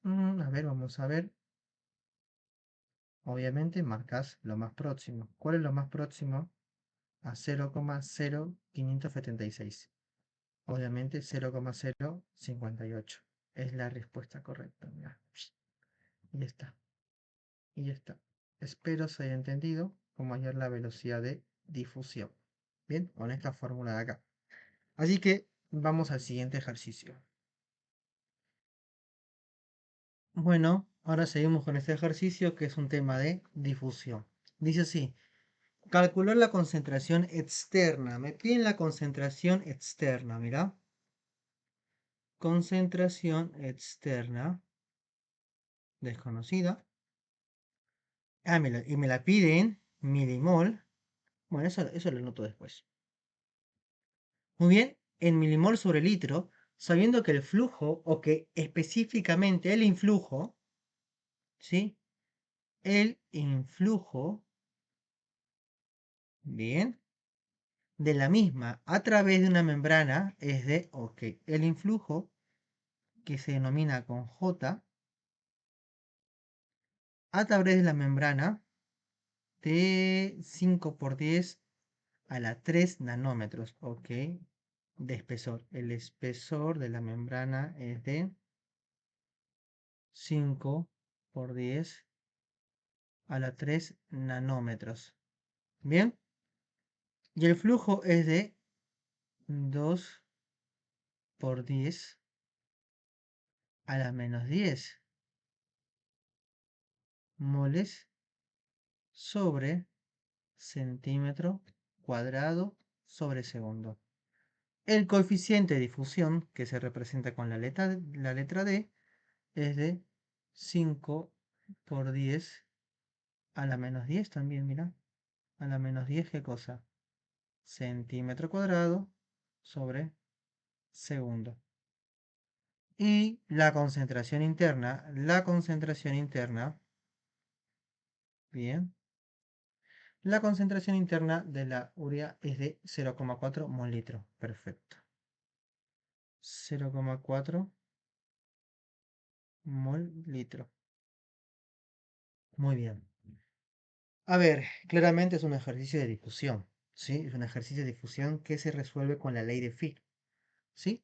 A ver, vamos a ver. Obviamente marcas lo más próximo. ¿Cuál es lo más próximo a 0,0576? Obviamente 0,058 es la respuesta correcta. Mira. Y ya está. Y ya está. Espero se haya entendido cómo hallar la velocidad de difusión. Bien, con esta fórmula de acá. Así que vamos al siguiente ejercicio. Bueno, ahora seguimos con este ejercicio que es un tema de difusión. Dice así, calcular la concentración externa. Me piden la concentración externa, mira. Concentración externa, desconocida. Ah, y me la piden milimol. Bueno, eso lo noto después. Muy bien, en milimol sobre litro, sabiendo que el flujo, o que específicamente el influjo, ¿sí? El influjo, bien, de la misma a través de una membrana es de, ok, el influjo, que se denomina con J, a través de la membrana de 5 por 10 a la 3 nanómetros, ok, de espesor. El espesor de la membrana es de 5 por 10 a la 3 nanómetros. Bien, y el flujo es de 2 por 10 a la menos 10 moles sobre centímetro cuadrado sobre segundo. El coeficiente de difusión, que se representa con la letra D, es de 5 por 10 a la menos 10 también, mira. A la menos 10, ¿qué cosa? Centímetro cuadrado sobre segundo. Y la concentración interna, bien, la concentración interna de la urea es de 0,4 mol litro. Perfecto. 0,4 mol litro. Muy bien. A ver, claramente es un ejercicio de difusión, ¿sí? Es un ejercicio de difusión que se resuelve con la ley de Fick, ¿sí?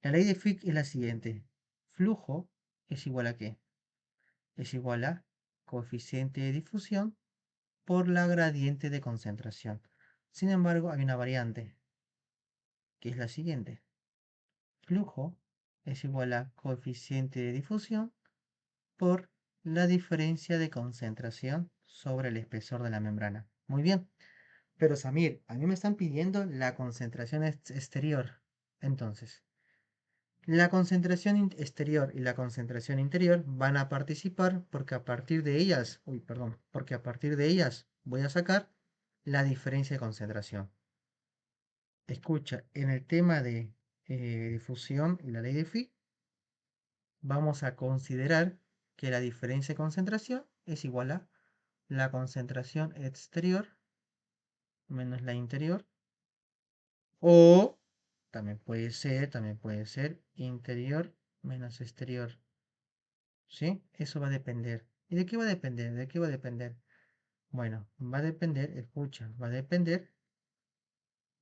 La ley de Fick es la siguiente. Flujo es igual a ¿qué? Es igual a coeficiente de difusión por la gradiente de concentración. Sin embargo, hay una variante, que es la siguiente. Flujo es igual a coeficiente de difusión por la diferencia de concentración sobre el espesor de la membrana. Muy bien. Pero Samir, a mí me están pidiendo la concentración exterior. Entonces, la concentración exterior y la concentración interior van a participar porque a partir de ellas, uy, perdón, porque a partir de ellas voy a sacar la diferencia de concentración. Escucha, en el tema de difusión y la ley de Fick, vamos a considerar que la diferencia de concentración es igual a la concentración exterior menos la interior. O también puede ser interior menos exterior. ¿Sí? Eso va a depender. ¿Y de qué va a depender? ¿De qué va a depender? Bueno, va a depender, escucha, va a depender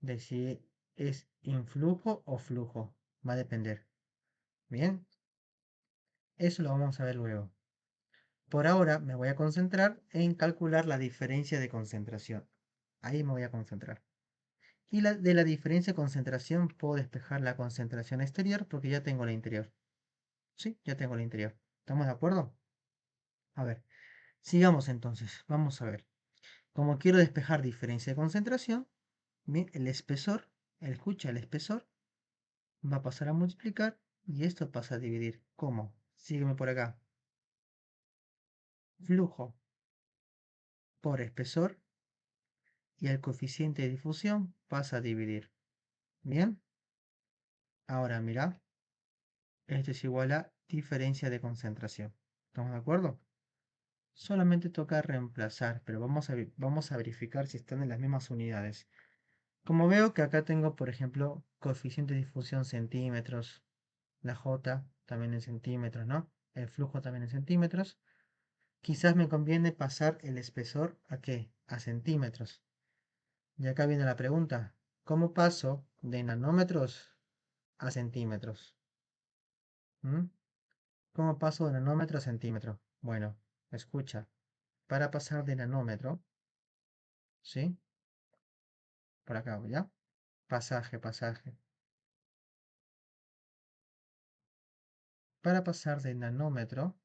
de si es influjo o flujo. Va a depender. Bien, eso lo vamos a ver luego. Por ahora me voy a concentrar en calcular la diferencia de concentración. Ahí me voy a concentrar. Y de la diferencia de concentración puedo despejar la concentración exterior porque ya tengo la interior. Sí, ya tengo la interior. ¿Estamos de acuerdo? A ver, sigamos entonces. Vamos a ver. Como quiero despejar diferencia de concentración, bien, el espesor va a pasar a multiplicar y esto pasa a dividir. ¿Cómo? Sígueme por acá. Flujo por espesor y el coeficiente de difusión pasa a dividir. Bien, ahora mira, esto es igual a diferencia de concentración. ¿Estamos de acuerdo? Solamente toca reemplazar, pero vamos a verificar si están en las mismas unidades. Como veo que acá tengo, por ejemplo, coeficiente de difusión centímetros, la J también en centímetros, ¿no? El flujo también en centímetros. Quizás me conviene pasar el espesor ¿a qué? A centímetros. Y acá viene la pregunta, ¿cómo paso de nanómetros a centímetros? ¿Mm? ¿Cómo paso de nanómetro a centímetro? Bueno, escucha, para pasar de nanómetro, ¿sí? Por acá, ¿ya? Pasaje. Para pasar de nanómetro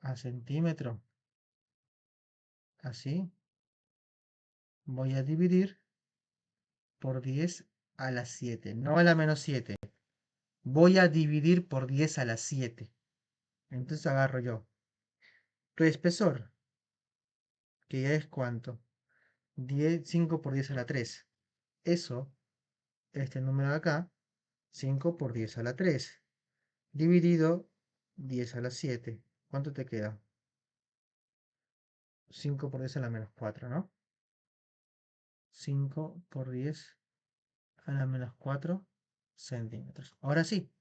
a centímetro, así, voy a dividir por 10 a la 7, no a la menos 7. Voy a dividir por 10 a la 7. Entonces agarro yo tu espesor, que ya es cuánto, 5 por 10 a la 3. Eso, este número de acá, 5 por 10 a la 3, dividido 10 a la 7. ¿Cuánto te queda? 5 por 10 a la menos 4, ¿no? 5 por 10 a la menos 4 centímetros. Ahora sí,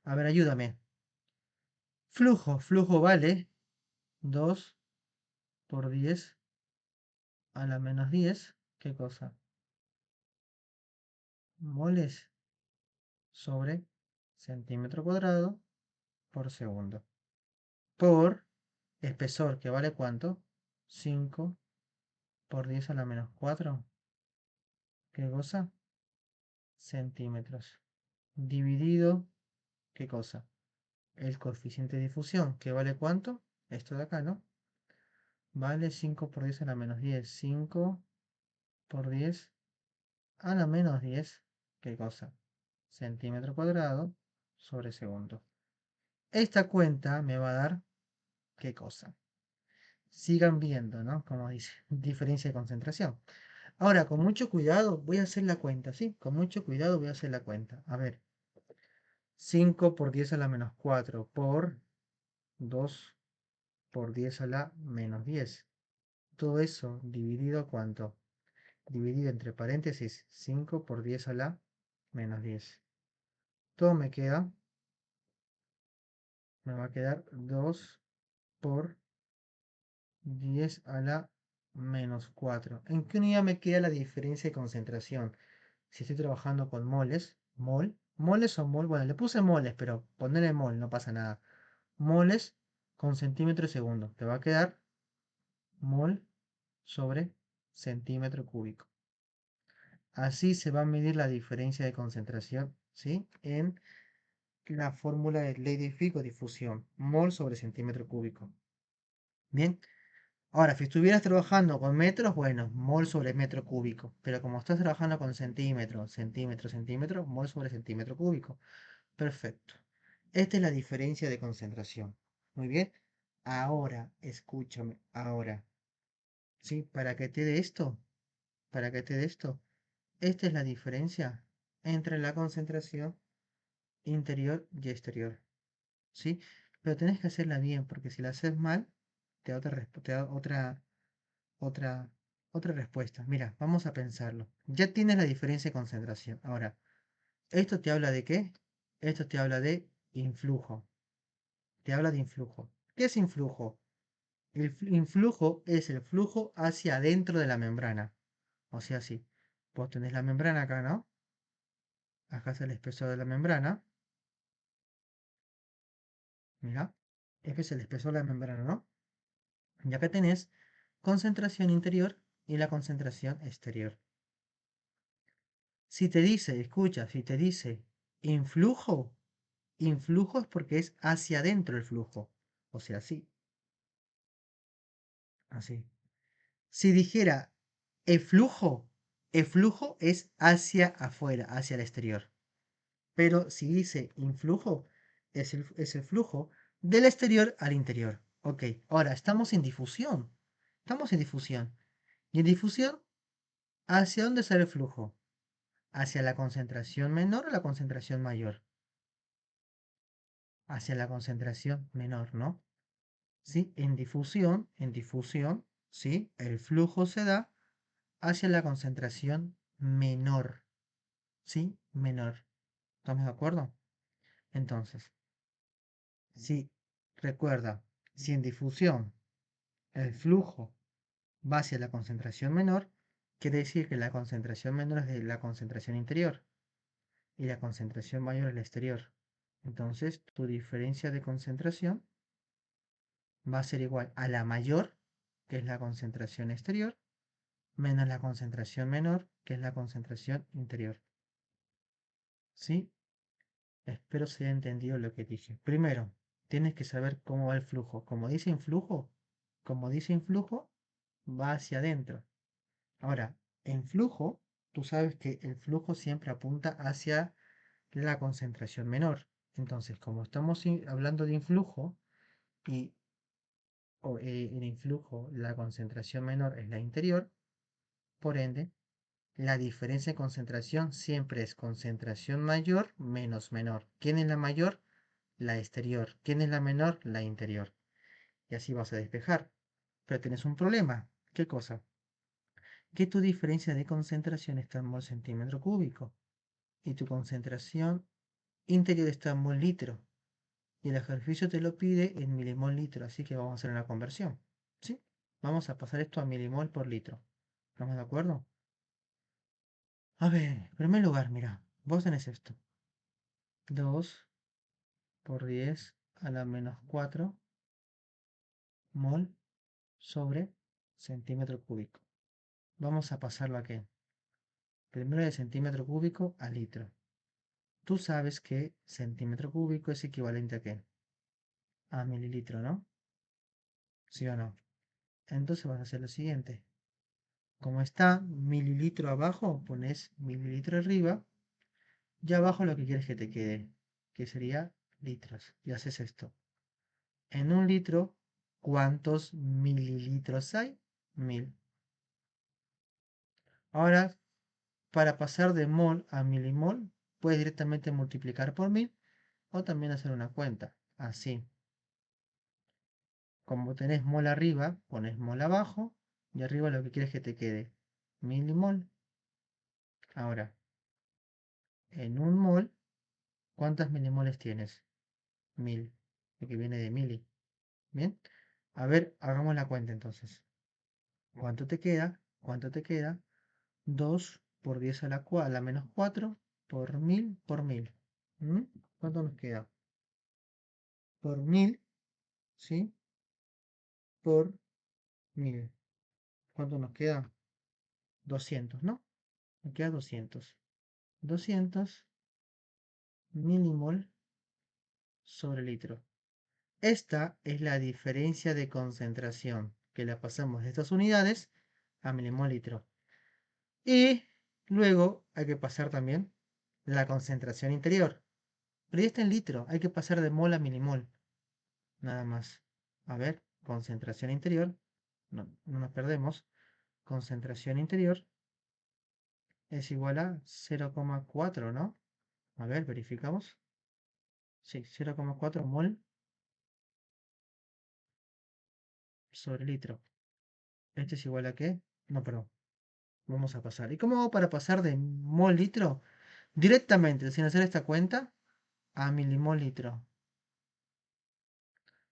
a ver, ayúdame. Flujo vale 2 por 10 a la menos 10. ¿Qué cosa? Moles sobre centímetro cuadrado por segundo. Por espesor, que vale ¿cuánto? 5 por 10 a la menos 4. ¿Qué cosa? Centímetros. Dividido, ¿qué cosa? El coeficiente de difusión, que vale ¿cuánto? Esto de acá, ¿no? Vale 5 por 10 a la menos 10. 5 por 10 a la menos 10. ¿Qué cosa? Centímetro cuadrado sobre segundo. Esta cuenta me va a dar ¿qué cosa? Sigan viendo, ¿no? Como dice, diferencia de concentración. Ahora, con mucho cuidado, voy a hacer la cuenta, ¿sí? Con mucho cuidado voy a hacer la cuenta. A ver, 5 por 10 a la menos 4 por 2 por 10 a la menos 10. Todo eso dividido a ¿cuánto? Dividido entre paréntesis 5 por 10 a la menos 10. Todo me va a quedar 2 por 10 a la menos 4. ¿En qué unidad me queda la diferencia de concentración? Si estoy trabajando con moles, moles o mol, bueno, le puse moles, pero ponerle mol, no pasa nada. Moles con centímetro segundo. Te va a quedar mol sobre centímetro cúbico. Así se va a medir la diferencia de concentración, ¿sí? En la fórmula de ley de Fick o difusión. Mol sobre centímetro cúbico. Bien. Ahora, si estuvieras trabajando con metros, bueno, mol sobre metro cúbico. Pero como estás trabajando con centímetro, mol sobre centímetro cúbico. Perfecto. Esta es la diferencia de concentración. Muy bien. Ahora, escúchame, ahora. ¿Sí? Para que te dé esto, para que te dé esto, esta es la diferencia entre la concentración interior y exterior. ¿Sí? Pero tenés que hacerla bien, porque si la haces mal, te da otra, otra respuesta. Mira, vamos a pensarlo. Ya tienes la diferencia de concentración. Ahora, ¿esto te habla de qué? Esto te habla de influjo. Te habla de influjo. ¿Qué es influjo? El influjo es el flujo hacia adentro de la membrana. O sea, sí. Vos tenés la membrana acá, ¿no? Acá es el espesor de la membrana. Mira. Este es el espesor de la membrana, ¿no? Y acá tenés concentración interior y la concentración exterior. Si te dice, escucha, si te dice influjo, influjo es porque es hacia adentro el flujo. O sea, así, así. Si dijera eflujo es hacia afuera, hacia el exterior. Pero si dice influjo, es el flujo del exterior al interior. Ok, ahora estamos en difusión. Estamos en difusión. Y en difusión, ¿hacia dónde sale el flujo? ¿Hacia la concentración menor o la concentración mayor? Hacia la concentración menor, ¿no? ¿Sí? En difusión, ¿sí? El flujo se da hacia la concentración menor, ¿sí? Menor. ¿Estamos de acuerdo? Entonces, si recuerda, si en difusión el flujo va hacia la concentración menor, quiere decir que la concentración menor es de la concentración interior y la concentración mayor es la exterior. Entonces, tu diferencia de concentración va a ser igual a la mayor, que es la concentración exterior, menos la concentración menor, que es la concentración interior. ¿Sí? Espero se haya entendido lo que dije. Primero, tienes que saber cómo va el flujo. Como dice influjo, va hacia adentro. Ahora, en flujo, tú sabes que el flujo siempre apunta hacia la concentración menor. Entonces, como estamos hablando de influjo y en influjo la concentración menor es la interior, por ende, la diferencia de concentración siempre es concentración mayor menos menor. ¿Quién es la mayor? La exterior. ¿Quién es la menor? La interior. Y así vas a despejar. Pero tienes un problema. ¿Qué cosa? Que tu diferencia de concentración está en mol centímetro cúbico. Y tu concentración interior está en mol litro. Y el ejercicio te lo pide en milimol litro. Así que vamos a hacer una conversión. ¿Sí? Vamos a pasar esto a milimol por litro. ¿Estamos de acuerdo? A ver, en primer lugar, mira. Vos tenés esto. 2 por 10 a la menos 4 mol sobre centímetro cúbico. Vamos a pasarlo aquí. Primero de centímetro cúbico a litro. Tú sabes que centímetro cúbico es equivalente a qué? A mililitro, ¿no? ¿Sí o no? Entonces vas a hacer lo siguiente. Como está mililitro abajo, pones mililitro arriba y abajo lo que quieres que te quede, que sería litros. Y haces esto. En un litro, ¿cuántos mililitros hay? 1000. Ahora, para pasar de mol a milimol, puedes directamente multiplicar por 1000 o también hacer una cuenta. Así. Como tenés mol arriba, pones mol abajo y arriba lo que quieres que te quede. Milimol. Ahora, en un mol, ¿cuántas milimoles tienes? 1000. Que viene de mili. Bien. A ver, hagamos la cuenta entonces. ¿Cuánto te queda? ¿Cuánto te queda? 2 por 10 a la menos 4 por 1000 por 1000. ¿Mm? ¿Cuánto nos queda? Por 1000, ¿sí? Por 1000. ¿Cuánto nos queda? 200, ¿no? Nos queda 200. 200 milimol sobre litro. Esta es la diferencia de concentración, que la pasamos de estas unidades a milimol litro. Y luego hay que pasar también la concentración interior. Pero ya está en litro, hay que pasar de mol a milimol. Nada más. A ver, concentración interior. No, no nos perdemos. Concentración interior es igual a 0,4, ¿no? A ver, verificamos. Sí, 0,4 mol sobre litro. ¿Este es igual a qué? No, perdón. Vamos a pasar. ¿Y cómo hago para pasar de mol litro directamente, sin hacer esta cuenta, a milimol litro?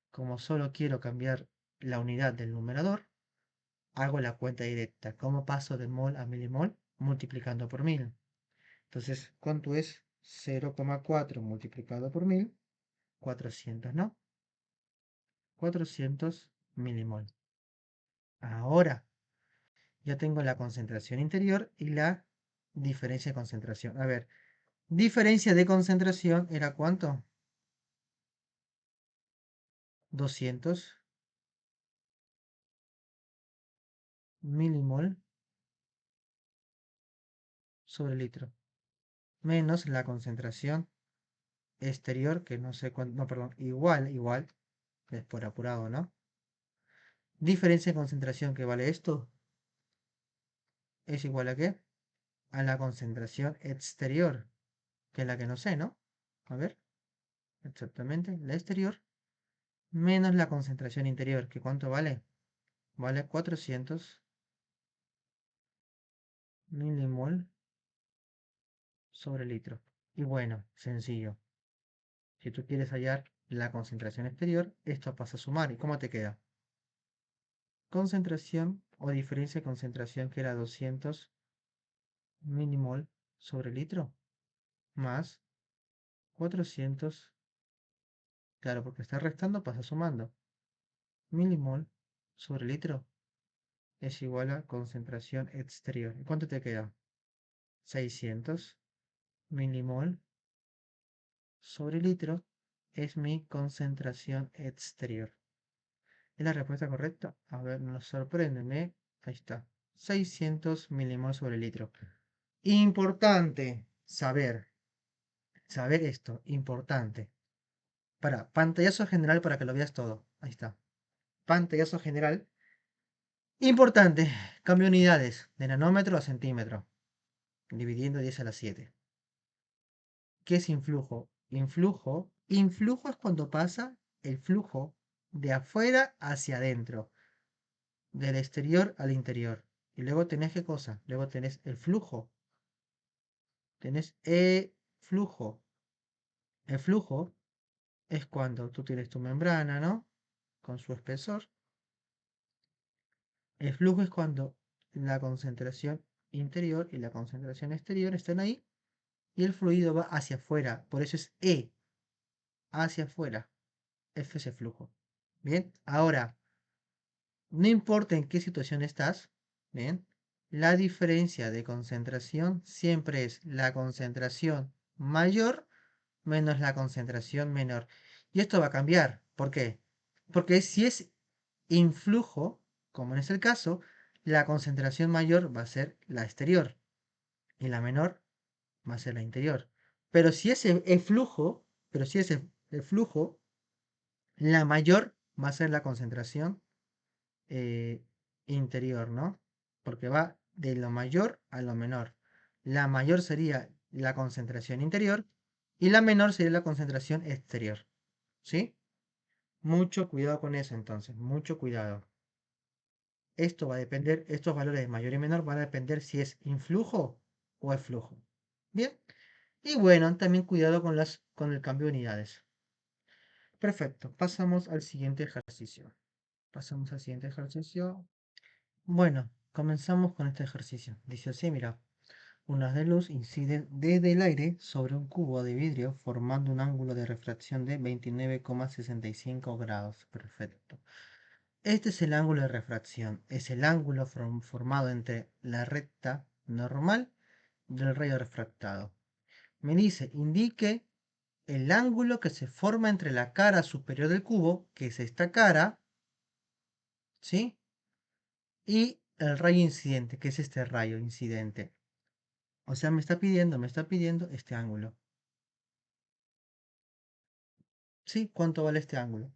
Como solo quiero cambiar la unidad del numerador, hago la cuenta directa. ¿Cómo paso de mol a milimol? Multiplicando por 1000. Entonces, ¿cuánto es 0,4 multiplicado por 1000? 400, ¿no? 400 milimol. Ahora ya tengo la concentración interior y la diferencia de concentración. A ver, diferencia de concentración era ¿cuánto? 200 milimol sobre litro, menos la concentración exterior, que no sé cuánto, no, perdón, igual, es por apurado, ¿no? Diferencia de concentración que vale esto es igual a ¿qué? A la concentración exterior, que es la que no sé, ¿no? A ver, exactamente, la exterior menos la concentración interior, que ¿cuánto vale? Vale 400 milimol sobre litro. Y bueno, sencillo. Si tú quieres hallar la concentración exterior, esto pasa a sumar. ¿Y cómo te queda? Concentración o diferencia de concentración que era 200 milimol sobre litro más 400, claro, porque está restando, pasa sumando. Milimol sobre litro es igual a concentración exterior. ¿Y cuánto te queda? 600 milimol sobre litro es mi concentración exterior. ¿Es la respuesta correcta? A ver, nos sorpréndeme. Ahí está. 600 milimol sobre litro. Importante saber esto, importante. Para, pantallazo general para que lo veas todo. Ahí está. Pantallazo general. Importante. Cambio unidades de nanómetro a centímetro. Dividiendo 10 a la 7. ¿Qué es influjo? Influjo es cuando pasa el flujo de afuera hacia adentro, del exterior al interior. Y luego tenés qué cosa? Luego tenés el flujo. Tenés flujo. El flujo es cuando tú tienes tu membrana, ¿no? Con su espesor. El flujo es cuando la concentración interior y la concentración exterior están ahí y el fluido va hacia afuera. Por eso es E, hacia afuera. F es el flujo. Bien, ahora, no importa en qué situación estás, bien, la diferencia de concentración siempre es la concentración mayor menos la concentración menor. Y esto va a cambiar. ¿Por qué? Porque si es influjo, como es el caso, la concentración mayor va a ser la exterior y la menor va a ser la interior. Pero si es el flujo, pero si es el flujo, la mayor va a ser la concentración eh, interior, ¿no? Porque va de lo mayor a lo menor. La mayor sería la concentración interior y la menor sería la concentración exterior. ¿Sí? Mucho cuidado con eso entonces, mucho cuidado. Esto va a depender, estos valores de mayor y menor van a depender si es influjo o es flujo. Bien. Y bueno, también cuidado con el cambio de unidades. Perfecto, pasamos al siguiente ejercicio. Pasamos al siguiente ejercicio. Bueno, comenzamos con este ejercicio. Dice así, mira, unas de luz inciden desde el aire sobre un cubo de vidrio formando un ángulo de refracción de 29,65 grados. Perfecto. Este es el ángulo de refracción. Es el ángulo formado entre la recta normal del rayo refractado. Me dice, indique el ángulo que se forma entre la cara superior del cubo, que es esta cara, ¿sí? Y el rayo incidente, que es este rayo incidente. O sea, me está pidiendo este ángulo. ¿Sí? ¿Cuánto vale este ángulo?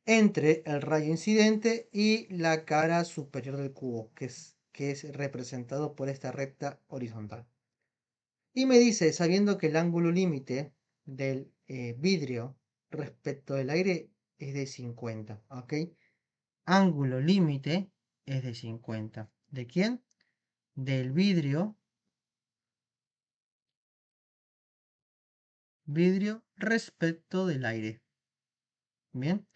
Entre el rayo incidente y la cara superior del cubo, que es representado por esta recta horizontal. Y me dice, sabiendo que el ángulo límite del vidrio respecto del aire es de 50, ¿ok? Ángulo límite es de 50. ¿De quién? Del vidrio respecto del aire. Bien,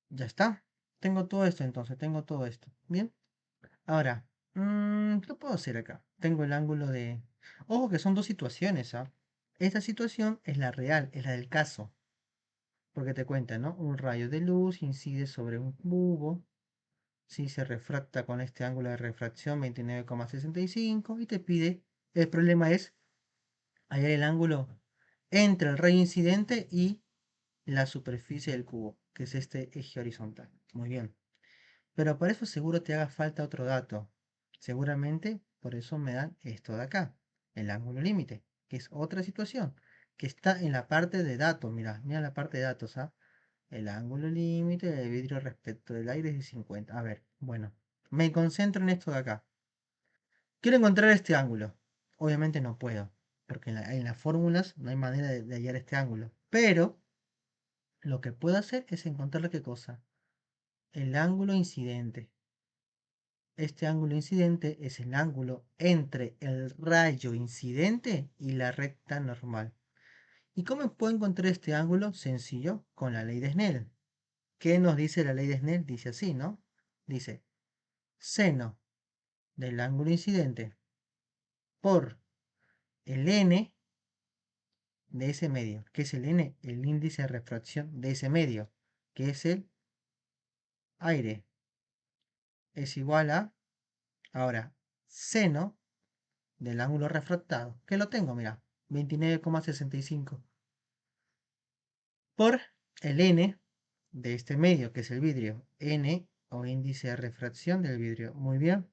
ya está. Tengo todo esto entonces, tengo todo esto. Bien, ahora, ¿qué puedo hacer acá? Tengo el ángulo de... Ojo que son dos situaciones, ¿ah? Esta situación es la real, es la del caso. Porque te cuenta, ¿no? Un rayo de luz incide sobre un cubo, si se refracta con este ángulo de refracción 29,65 y te pide, el problema es hallar el ángulo entre el rayo incidente y la superficie del cubo, que es este eje horizontal. Muy bien. Pero para eso seguro te haga falta otro dato. Seguramente por eso me dan esto de acá, el ángulo límite, que es otra situación, que está en la parte de datos. Mira, mira la parte de datos, ¿ah? El ángulo límite del vidrio respecto del aire es de 50. A ver, bueno, me concentro en esto de acá. Quiero encontrar este ángulo. Obviamente no puedo, porque en las fórmulas no hay manera de hallar este ángulo. Pero lo que puedo hacer es encontrar qué cosa. El ángulo incidente. Este ángulo incidente es el ángulo entre el rayo incidente y la recta normal. ¿Y cómo puedo encontrar este ángulo? Sencillo, con la ley de Snell. ¿Qué nos dice la ley de Snell? Dice así, ¿no? Dice seno del ángulo incidente por el n de ese medio. ¿Qué es el n? El índice de refracción de ese medio, que es el aire. Es igual a, ahora, seno del ángulo refractado, que lo tengo, mira, 29,65 por el n de este medio, que es el vidrio, n o índice de refracción del vidrio. Muy bien.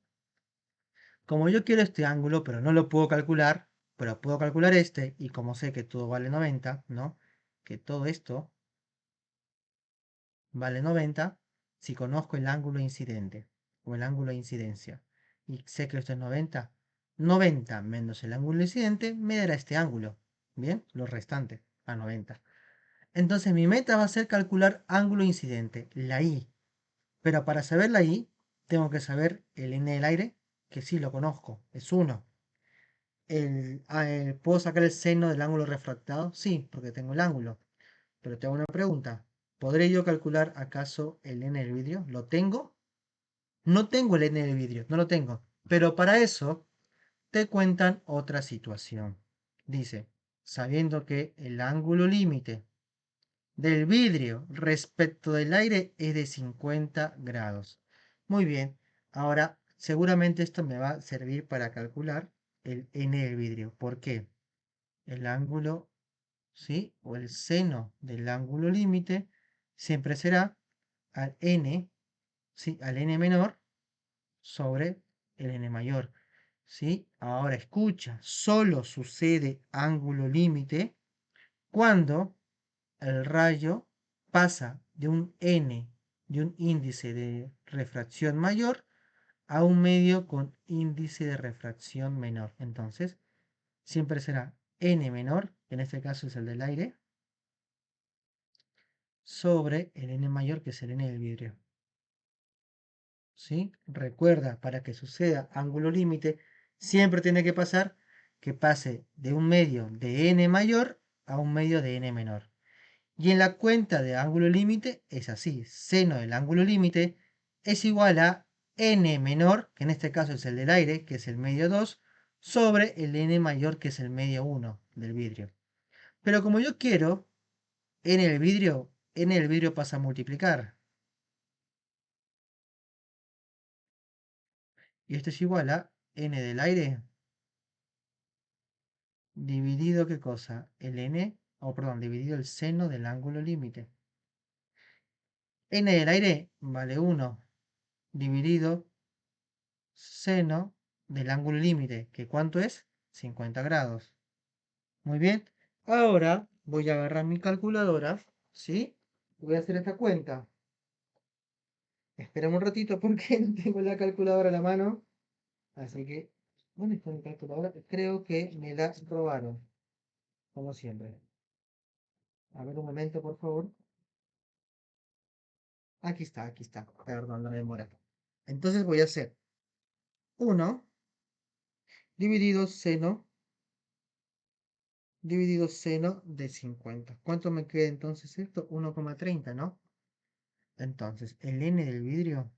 Como yo quiero este ángulo, pero no lo puedo calcular, pero puedo calcular este, y como sé que todo vale 90, ¿no? Que todo esto vale 90, si conozco el ángulo incidente o el ángulo de incidencia, y sé que esto es 90, 90 menos el ángulo incidente me dará este ángulo. Bien, lo restante a 90. Entonces mi meta va a ser calcular ángulo incidente, la I. Pero para saber la I, tengo que saber el n del aire, que sí lo conozco, es 1. ¿Puedo sacar el seno del ángulo refractado? Sí, porque tengo el ángulo. Pero te hago una pregunta. ¿Podré yo calcular acaso el n del vidrio? ¿Lo tengo? No tengo el n del vidrio, no lo tengo. Pero para eso te cuentan otra situación. Dice, sabiendo que el ángulo límite del vidrio respecto del aire es de 50 grados. Muy bien, ahora seguramente esto me va a servir para calcular el n del vidrio. ¿Por qué? El ángulo, ¿sí? O el seno del ángulo límite siempre será al n, ¿sí? Al n menor sobre el n mayor, ¿sí? Ahora escucha, solo sucede ángulo límite cuando el rayo pasa de un n, de un índice de refracción mayor, a un medio con índice de refracción menor. Entonces, siempre será n menor, que en este caso es el del aire, sobre el n mayor, que es el n del vidrio. ¿Sí? Recuerda, para que suceda ángulo límite, siempre tiene que pasar que pase de un medio de n mayor a un medio de n menor. Y en la cuenta de ángulo límite es así, seno del ángulo límite es igual a n menor, que en este caso es el del aire, que es el medio 2, sobre el n mayor, que es el medio 1 del vidrio. Pero como yo quiero n del vidrio pasa a multiplicar. Y esto es igual a n del aire dividido, ¿qué cosa? El n, perdón, dividido el seno del ángulo límite. N del aire vale 1 dividido seno del ángulo límite, que ¿cuánto es? 50 grados. Muy bien. Ahora voy a agarrar mi calculadora, ¿sí? Voy a hacer esta cuenta. Esperamos un ratito porque no tengo la calculadora a la mano. Así que, ¿dónde está mi calculadora? Creo que me la robaron, como siempre. A ver un momento, por favor. Aquí está. Perdón la demora. Entonces voy a hacer 1 dividido seno de 50. ¿Cuánto me queda entonces esto? 1,30, ¿no? Entonces, el n del vidrio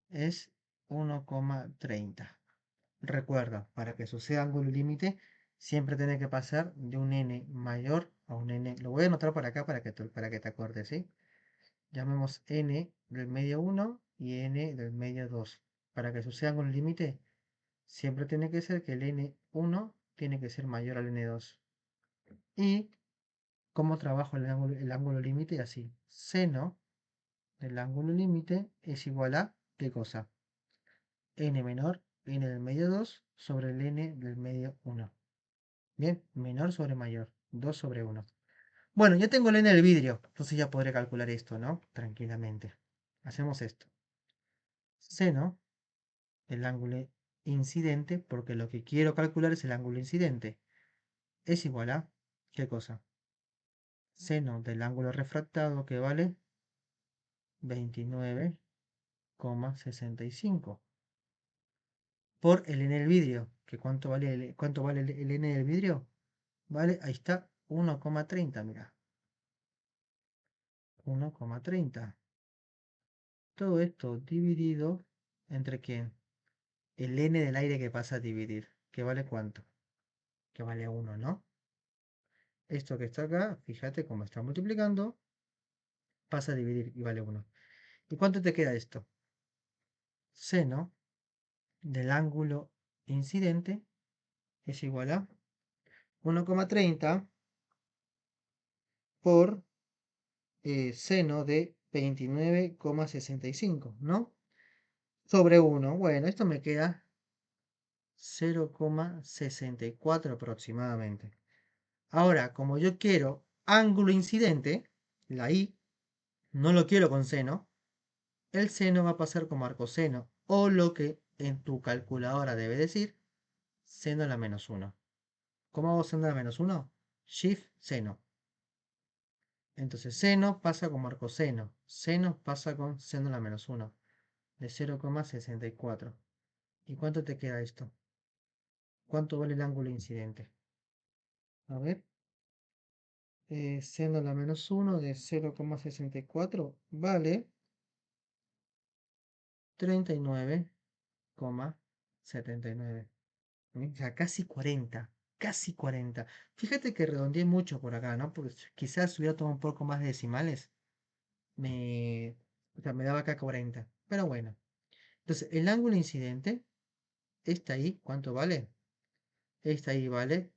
es 1,30. Recuerda, para que suceda ángulo límite, siempre tiene que pasar de un n mayor a un n. Lo voy a anotar por acá para que te acuerdes, ¿sí? Llamemos n del medio 1 y n del medio 2. Para que suceda ángulo límite, siempre tiene que ser que el n1 tiene que ser mayor al n2. Y ¿Cómo trabajo el ángulo límite? Así. Seno del ángulo límite es igual a, ¿qué cosa? N menor, n del medio 2 sobre el n del medio 1. Bien, menor sobre mayor, 2 sobre 1. Bueno, ya tengo el n del vidrio, entonces ya podré calcular esto, ¿no? Tranquilamente. Hacemos esto. Seno del ángulo incidente, porque lo que quiero calcular es el ángulo incidente, es igual a, ¿qué cosa? Seno del ángulo refractado, que vale 29,65 por el n del vidrio. ¿Que cuánto vale el n del vidrio? Vale, ahí está, 1,30, mira. 1,30. Todo esto dividido entre quién? El n del aire que pasa a dividir. ¿Que vale cuánto? Que vale 1, ¿no? Esto que está acá, fíjate cómo está multiplicando, pasa a dividir y vale 1. ¿Y cuánto te queda esto? Seno del ángulo incidente es igual a 1,30 por seno de 29,65, ¿no? Sobre 1. Bueno, esto me queda 0,64 aproximadamente. Ahora, como yo quiero ángulo incidente, la I, no lo quiero con seno, el seno va a pasar como arcoseno, o lo que en tu calculadora debe decir, seno a la menos 1. ¿Cómo hago seno a la menos 1? Shift seno. Entonces seno pasa como arcoseno, seno pasa con seno a la menos 1, de 0,64. ¿Y cuánto te queda esto? ¿Cuánto vale el ángulo incidente? A ver, seno a la menos 1 de 0,64 vale 39,79. O sea, casi 40. Casi 40. Fíjate que redondeé mucho por acá, ¿no? Porque quizás hubiera tomado un poco más de decimales. Me, o sea, me daba acá 40. Pero bueno. Entonces, el ángulo incidente, esta ahí, ¿cuánto vale? Esta ahí vale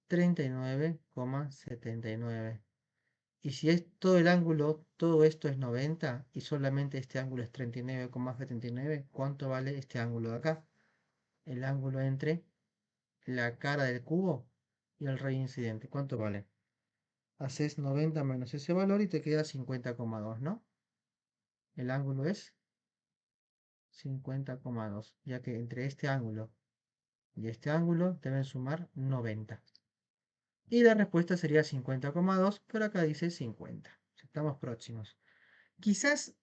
39,79. Y si es todo el ángulo, todo esto es 90 y solamente este ángulo es 39,79, ¿cuánto vale este ángulo de acá? El ángulo entre la cara del cubo y el rayo incidente. ¿Cuánto vale? Haces 90 menos ese valor y te queda 50,2, ¿no? El ángulo es 50,2, ya que entre este ángulo y este ángulo deben sumar 90. Y la respuesta sería 50,2, pero acá dice 50. Estamos próximos. Quizás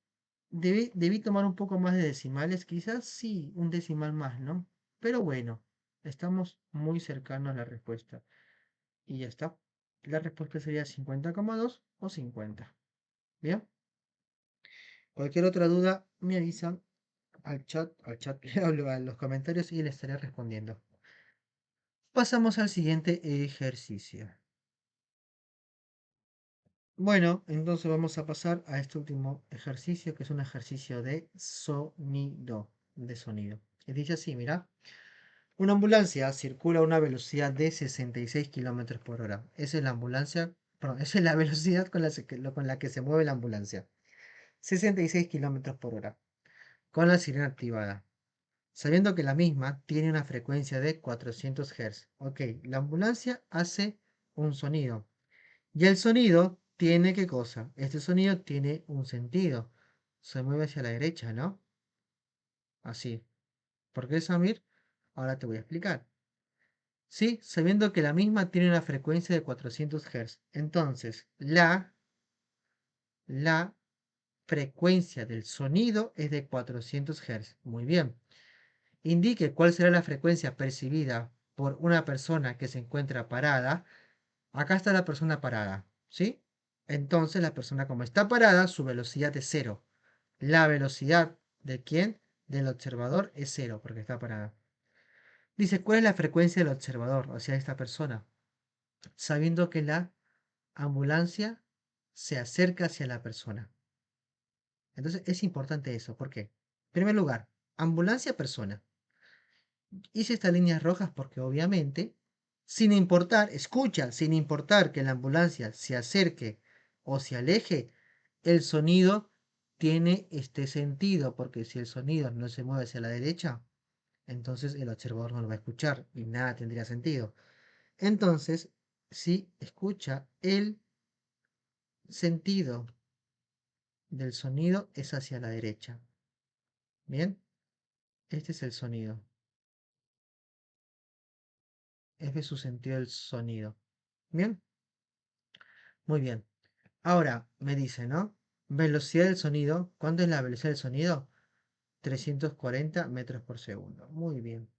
debí tomar un poco más de decimales, quizás sí, un decimal más, ¿no? Pero bueno, estamos muy cercanos a la respuesta. Y ya está. La respuesta sería 50,2 o 50. Bien. Cualquier otra duda me avisan al chat, le hablo a los comentarios y les estaré respondiendo. Pasamos al siguiente ejercicio. Bueno, entonces vamos a pasar a este último ejercicio, que es un ejercicio de sonido. Y dice así, mira. Una ambulancia circula a una velocidad de 66 kilómetros por hora. Esa es la ambulancia, perdón, esa es la velocidad con la que se mueve la ambulancia. 66 kilómetros por hora, con la sirena activada, sabiendo que la misma tiene una frecuencia de 400 Hz. Ok, la ambulancia hace un sonido. Y el sonido tiene ¿qué cosa? Este sonido tiene un sentido. Se mueve hacia la derecha, ¿no? Así. ¿Por qué, Samir? Ahora te voy a explicar. Sí, sabiendo que la misma tiene una frecuencia de 400 Hz. Entonces, la frecuencia del sonido es de 400 Hz. Muy bien. Indique cuál será la frecuencia percibida por una persona que se encuentra parada. Acá está la persona parada, ¿sí? Entonces, la persona como está parada, su velocidad es cero. La velocidad de quién? Del observador es cero, porque está parada. Dice, ¿cuál es la frecuencia del observador, o sea, esta persona? Sabiendo que la ambulancia se acerca hacia la persona. Entonces es importante eso. ¿Por qué? En primer lugar, ambulancia persona. Hice estas líneas rojas porque obviamente sin importar, escucha, sin importar que la ambulancia se acerque o se aleje, el sonido tiene este sentido, porque si el sonido no se mueve hacia la derecha, entonces el observador no lo va a escuchar y nada tendría sentido. Entonces, si escucha, el sentido del sonido es hacia la derecha. Bien, este es el sonido. Este es su sentido del sonido. Bien, muy bien. Ahora me dice, ¿no? Velocidad del sonido. ¿Cuánto es la velocidad del sonido? 340 metros por segundo. Muy bien.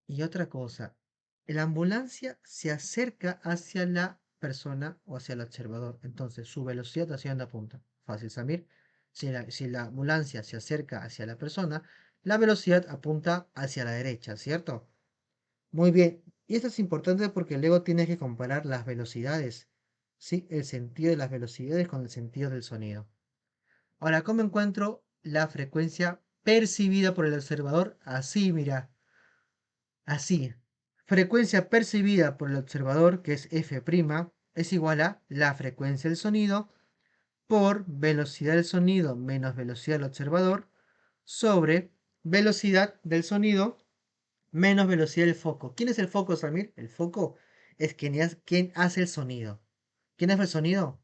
Y otra cosa, la ambulancia se acerca hacia la persona o hacia el observador. Entonces, su velocidad hacia dónde apunta. Fácil, Samir. Si la ambulancia se acerca hacia la persona, la velocidad apunta hacia la derecha, ¿cierto? Muy bien. Y esto es importante porque luego tienes que comparar las velocidades. ¿Sí? El sentido de las velocidades con el sentido del sonido. Ahora, ¿cómo encuentro la frecuencia percibida por el observador? Así, mira. Así. Frecuencia percibida por el observador, que es f', es igual a la frecuencia del sonido por velocidad del sonido menos velocidad del observador sobre velocidad del sonido menos velocidad del foco. ¿Quién es el foco, Samir? El foco es quien hace el sonido. ¿Quién hace el sonido?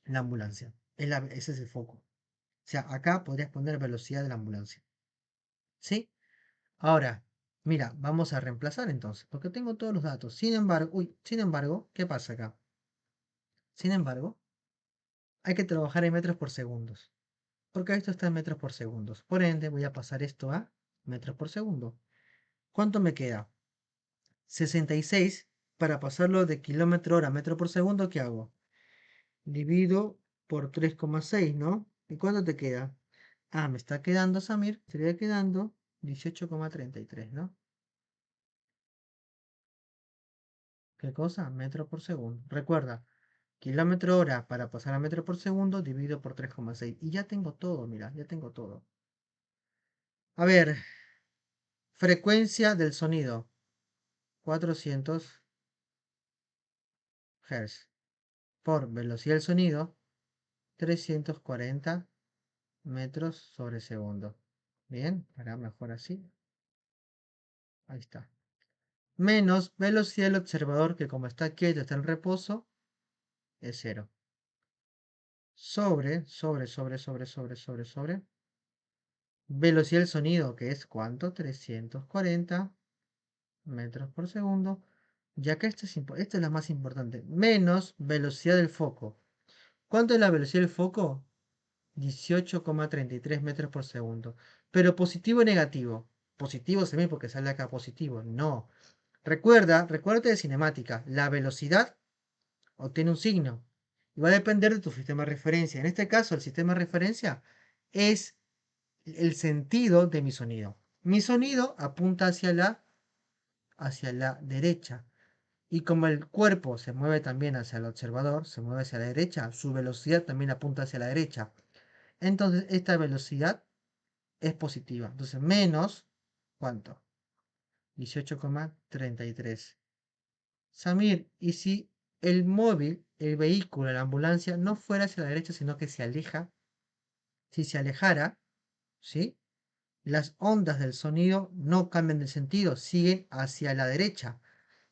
La ambulancia. Ese es el foco. O sea, acá podrías poner velocidad de la ambulancia. ¿Sí? Ahora, mira, vamos a reemplazar entonces, porque tengo todos los datos. Sin embargo, ¿qué pasa acá? Sin embargo, hay que trabajar en metros por segundos, porque esto está en metros por segundos. Por ende, voy a pasar esto a metros por segundo. ¿Cuánto me queda? 66. Para pasarlo de kilómetro hora a metro por segundo, ¿qué hago? Divido por 3,6, ¿no? ¿Y cuánto te queda? Ah, me está quedando, Samir, estaría quedando 18,33, ¿no? ¿Qué cosa? Metro por segundo. Recuerda, kilómetro hora para pasar a metro por segundo dividido por 3,6. Y ya tengo todo, mira, ya tengo todo. A ver, frecuencia del sonido, 400 Hz. Por velocidad del sonido, 340 metros sobre segundo. Bien, para mejor así. Ahí está. Menos velocidad del observador, que como está quieto, está en reposo, es cero. Sobre. Velocidad del sonido, que es ¿cuánto? 340 metros por segundo. Ya que esto es la más importante. Menos velocidad del foco. ¿Cuánto es la velocidad del foco? 18,33 metros por segundo. Pero positivo o negativo. Positivo se ve porque sale acá positivo. No. Recuerda de cinemática. La velocidad obtiene un signo. Y va a depender de tu sistema de referencia. En este caso, el sistema de referencia es el sentido de mi sonido. Mi sonido apunta hacia la derecha. Y como el cuerpo se mueve también hacia el observador, se mueve hacia la derecha, su velocidad también apunta hacia la derecha. Entonces, esta velocidad es positiva. Entonces, menos, ¿cuánto? 18,33. Samir, ¿y si el móvil, el vehículo, la ambulancia no fuera hacia la derecha, sino que se aleja? Si se alejara, ¿sí? Las ondas del sonido no cambian de sentido, siguen hacia la derecha.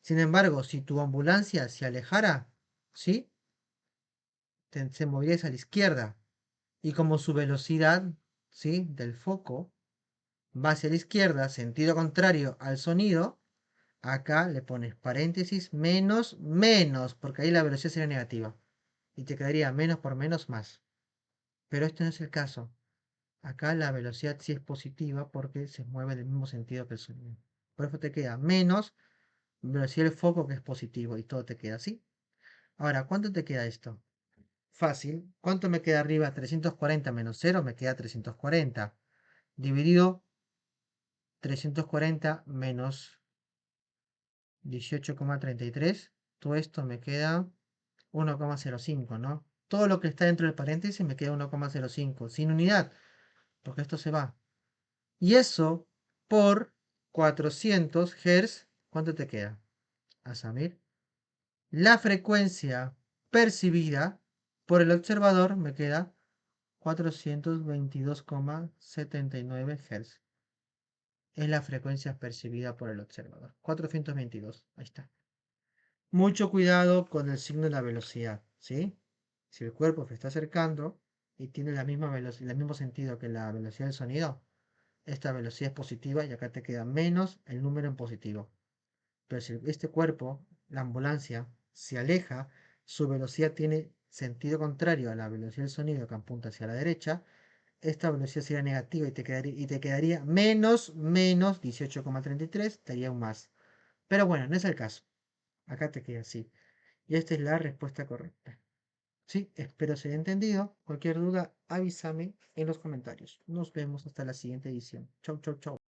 Sin embargo, si tu ambulancia se alejara, ¿sí? Se movería hacia la izquierda. Y como su velocidad, ¿sí? Del foco va hacia la izquierda, sentido contrario al sonido, acá le pones paréntesis menos, menos, porque ahí la velocidad sería negativa. Y te quedaría menos por menos más. Pero este no es el caso. Acá la velocidad sí es positiva porque se mueve en el mismo sentido que el sonido. Por eso te queda menos velocidad del foco, que es positivo, y todo te queda así. Ahora, ¿cuánto te queda esto? Fácil. ¿Cuánto me queda arriba? 340 menos 0 me queda 340. Dividido 340 menos 18,33. Todo esto me queda 1,05, ¿no? Todo lo que está dentro del paréntesis me queda 1,05. Sin unidad, porque esto se va. Y eso por 400 Hz, ¿cuánto te queda? a saber, la frecuencia percibida por el observador me queda 422,79 Hz. Es la frecuencia percibida por el observador. 422, ahí está. Mucho cuidado con el signo de la velocidad, ¿sí? Si el cuerpo se está acercando y tiene la misma velocidad, el mismo sentido que la velocidad del sonido, esta velocidad es positiva y acá te queda menos el número en positivo. Pero si este cuerpo, la ambulancia, se aleja, su velocidad tiene sentido contrario a la velocidad del sonido que apunta hacia la derecha, esta velocidad sería negativa y te quedaría menos 18,33, te daría un más. Pero bueno, no es el caso. Acá te queda así. Y esta es la respuesta correcta. Sí, espero se haya entendido. Cualquier duda, avísame en los comentarios. Nos vemos hasta la siguiente edición. Chau, chau, chau.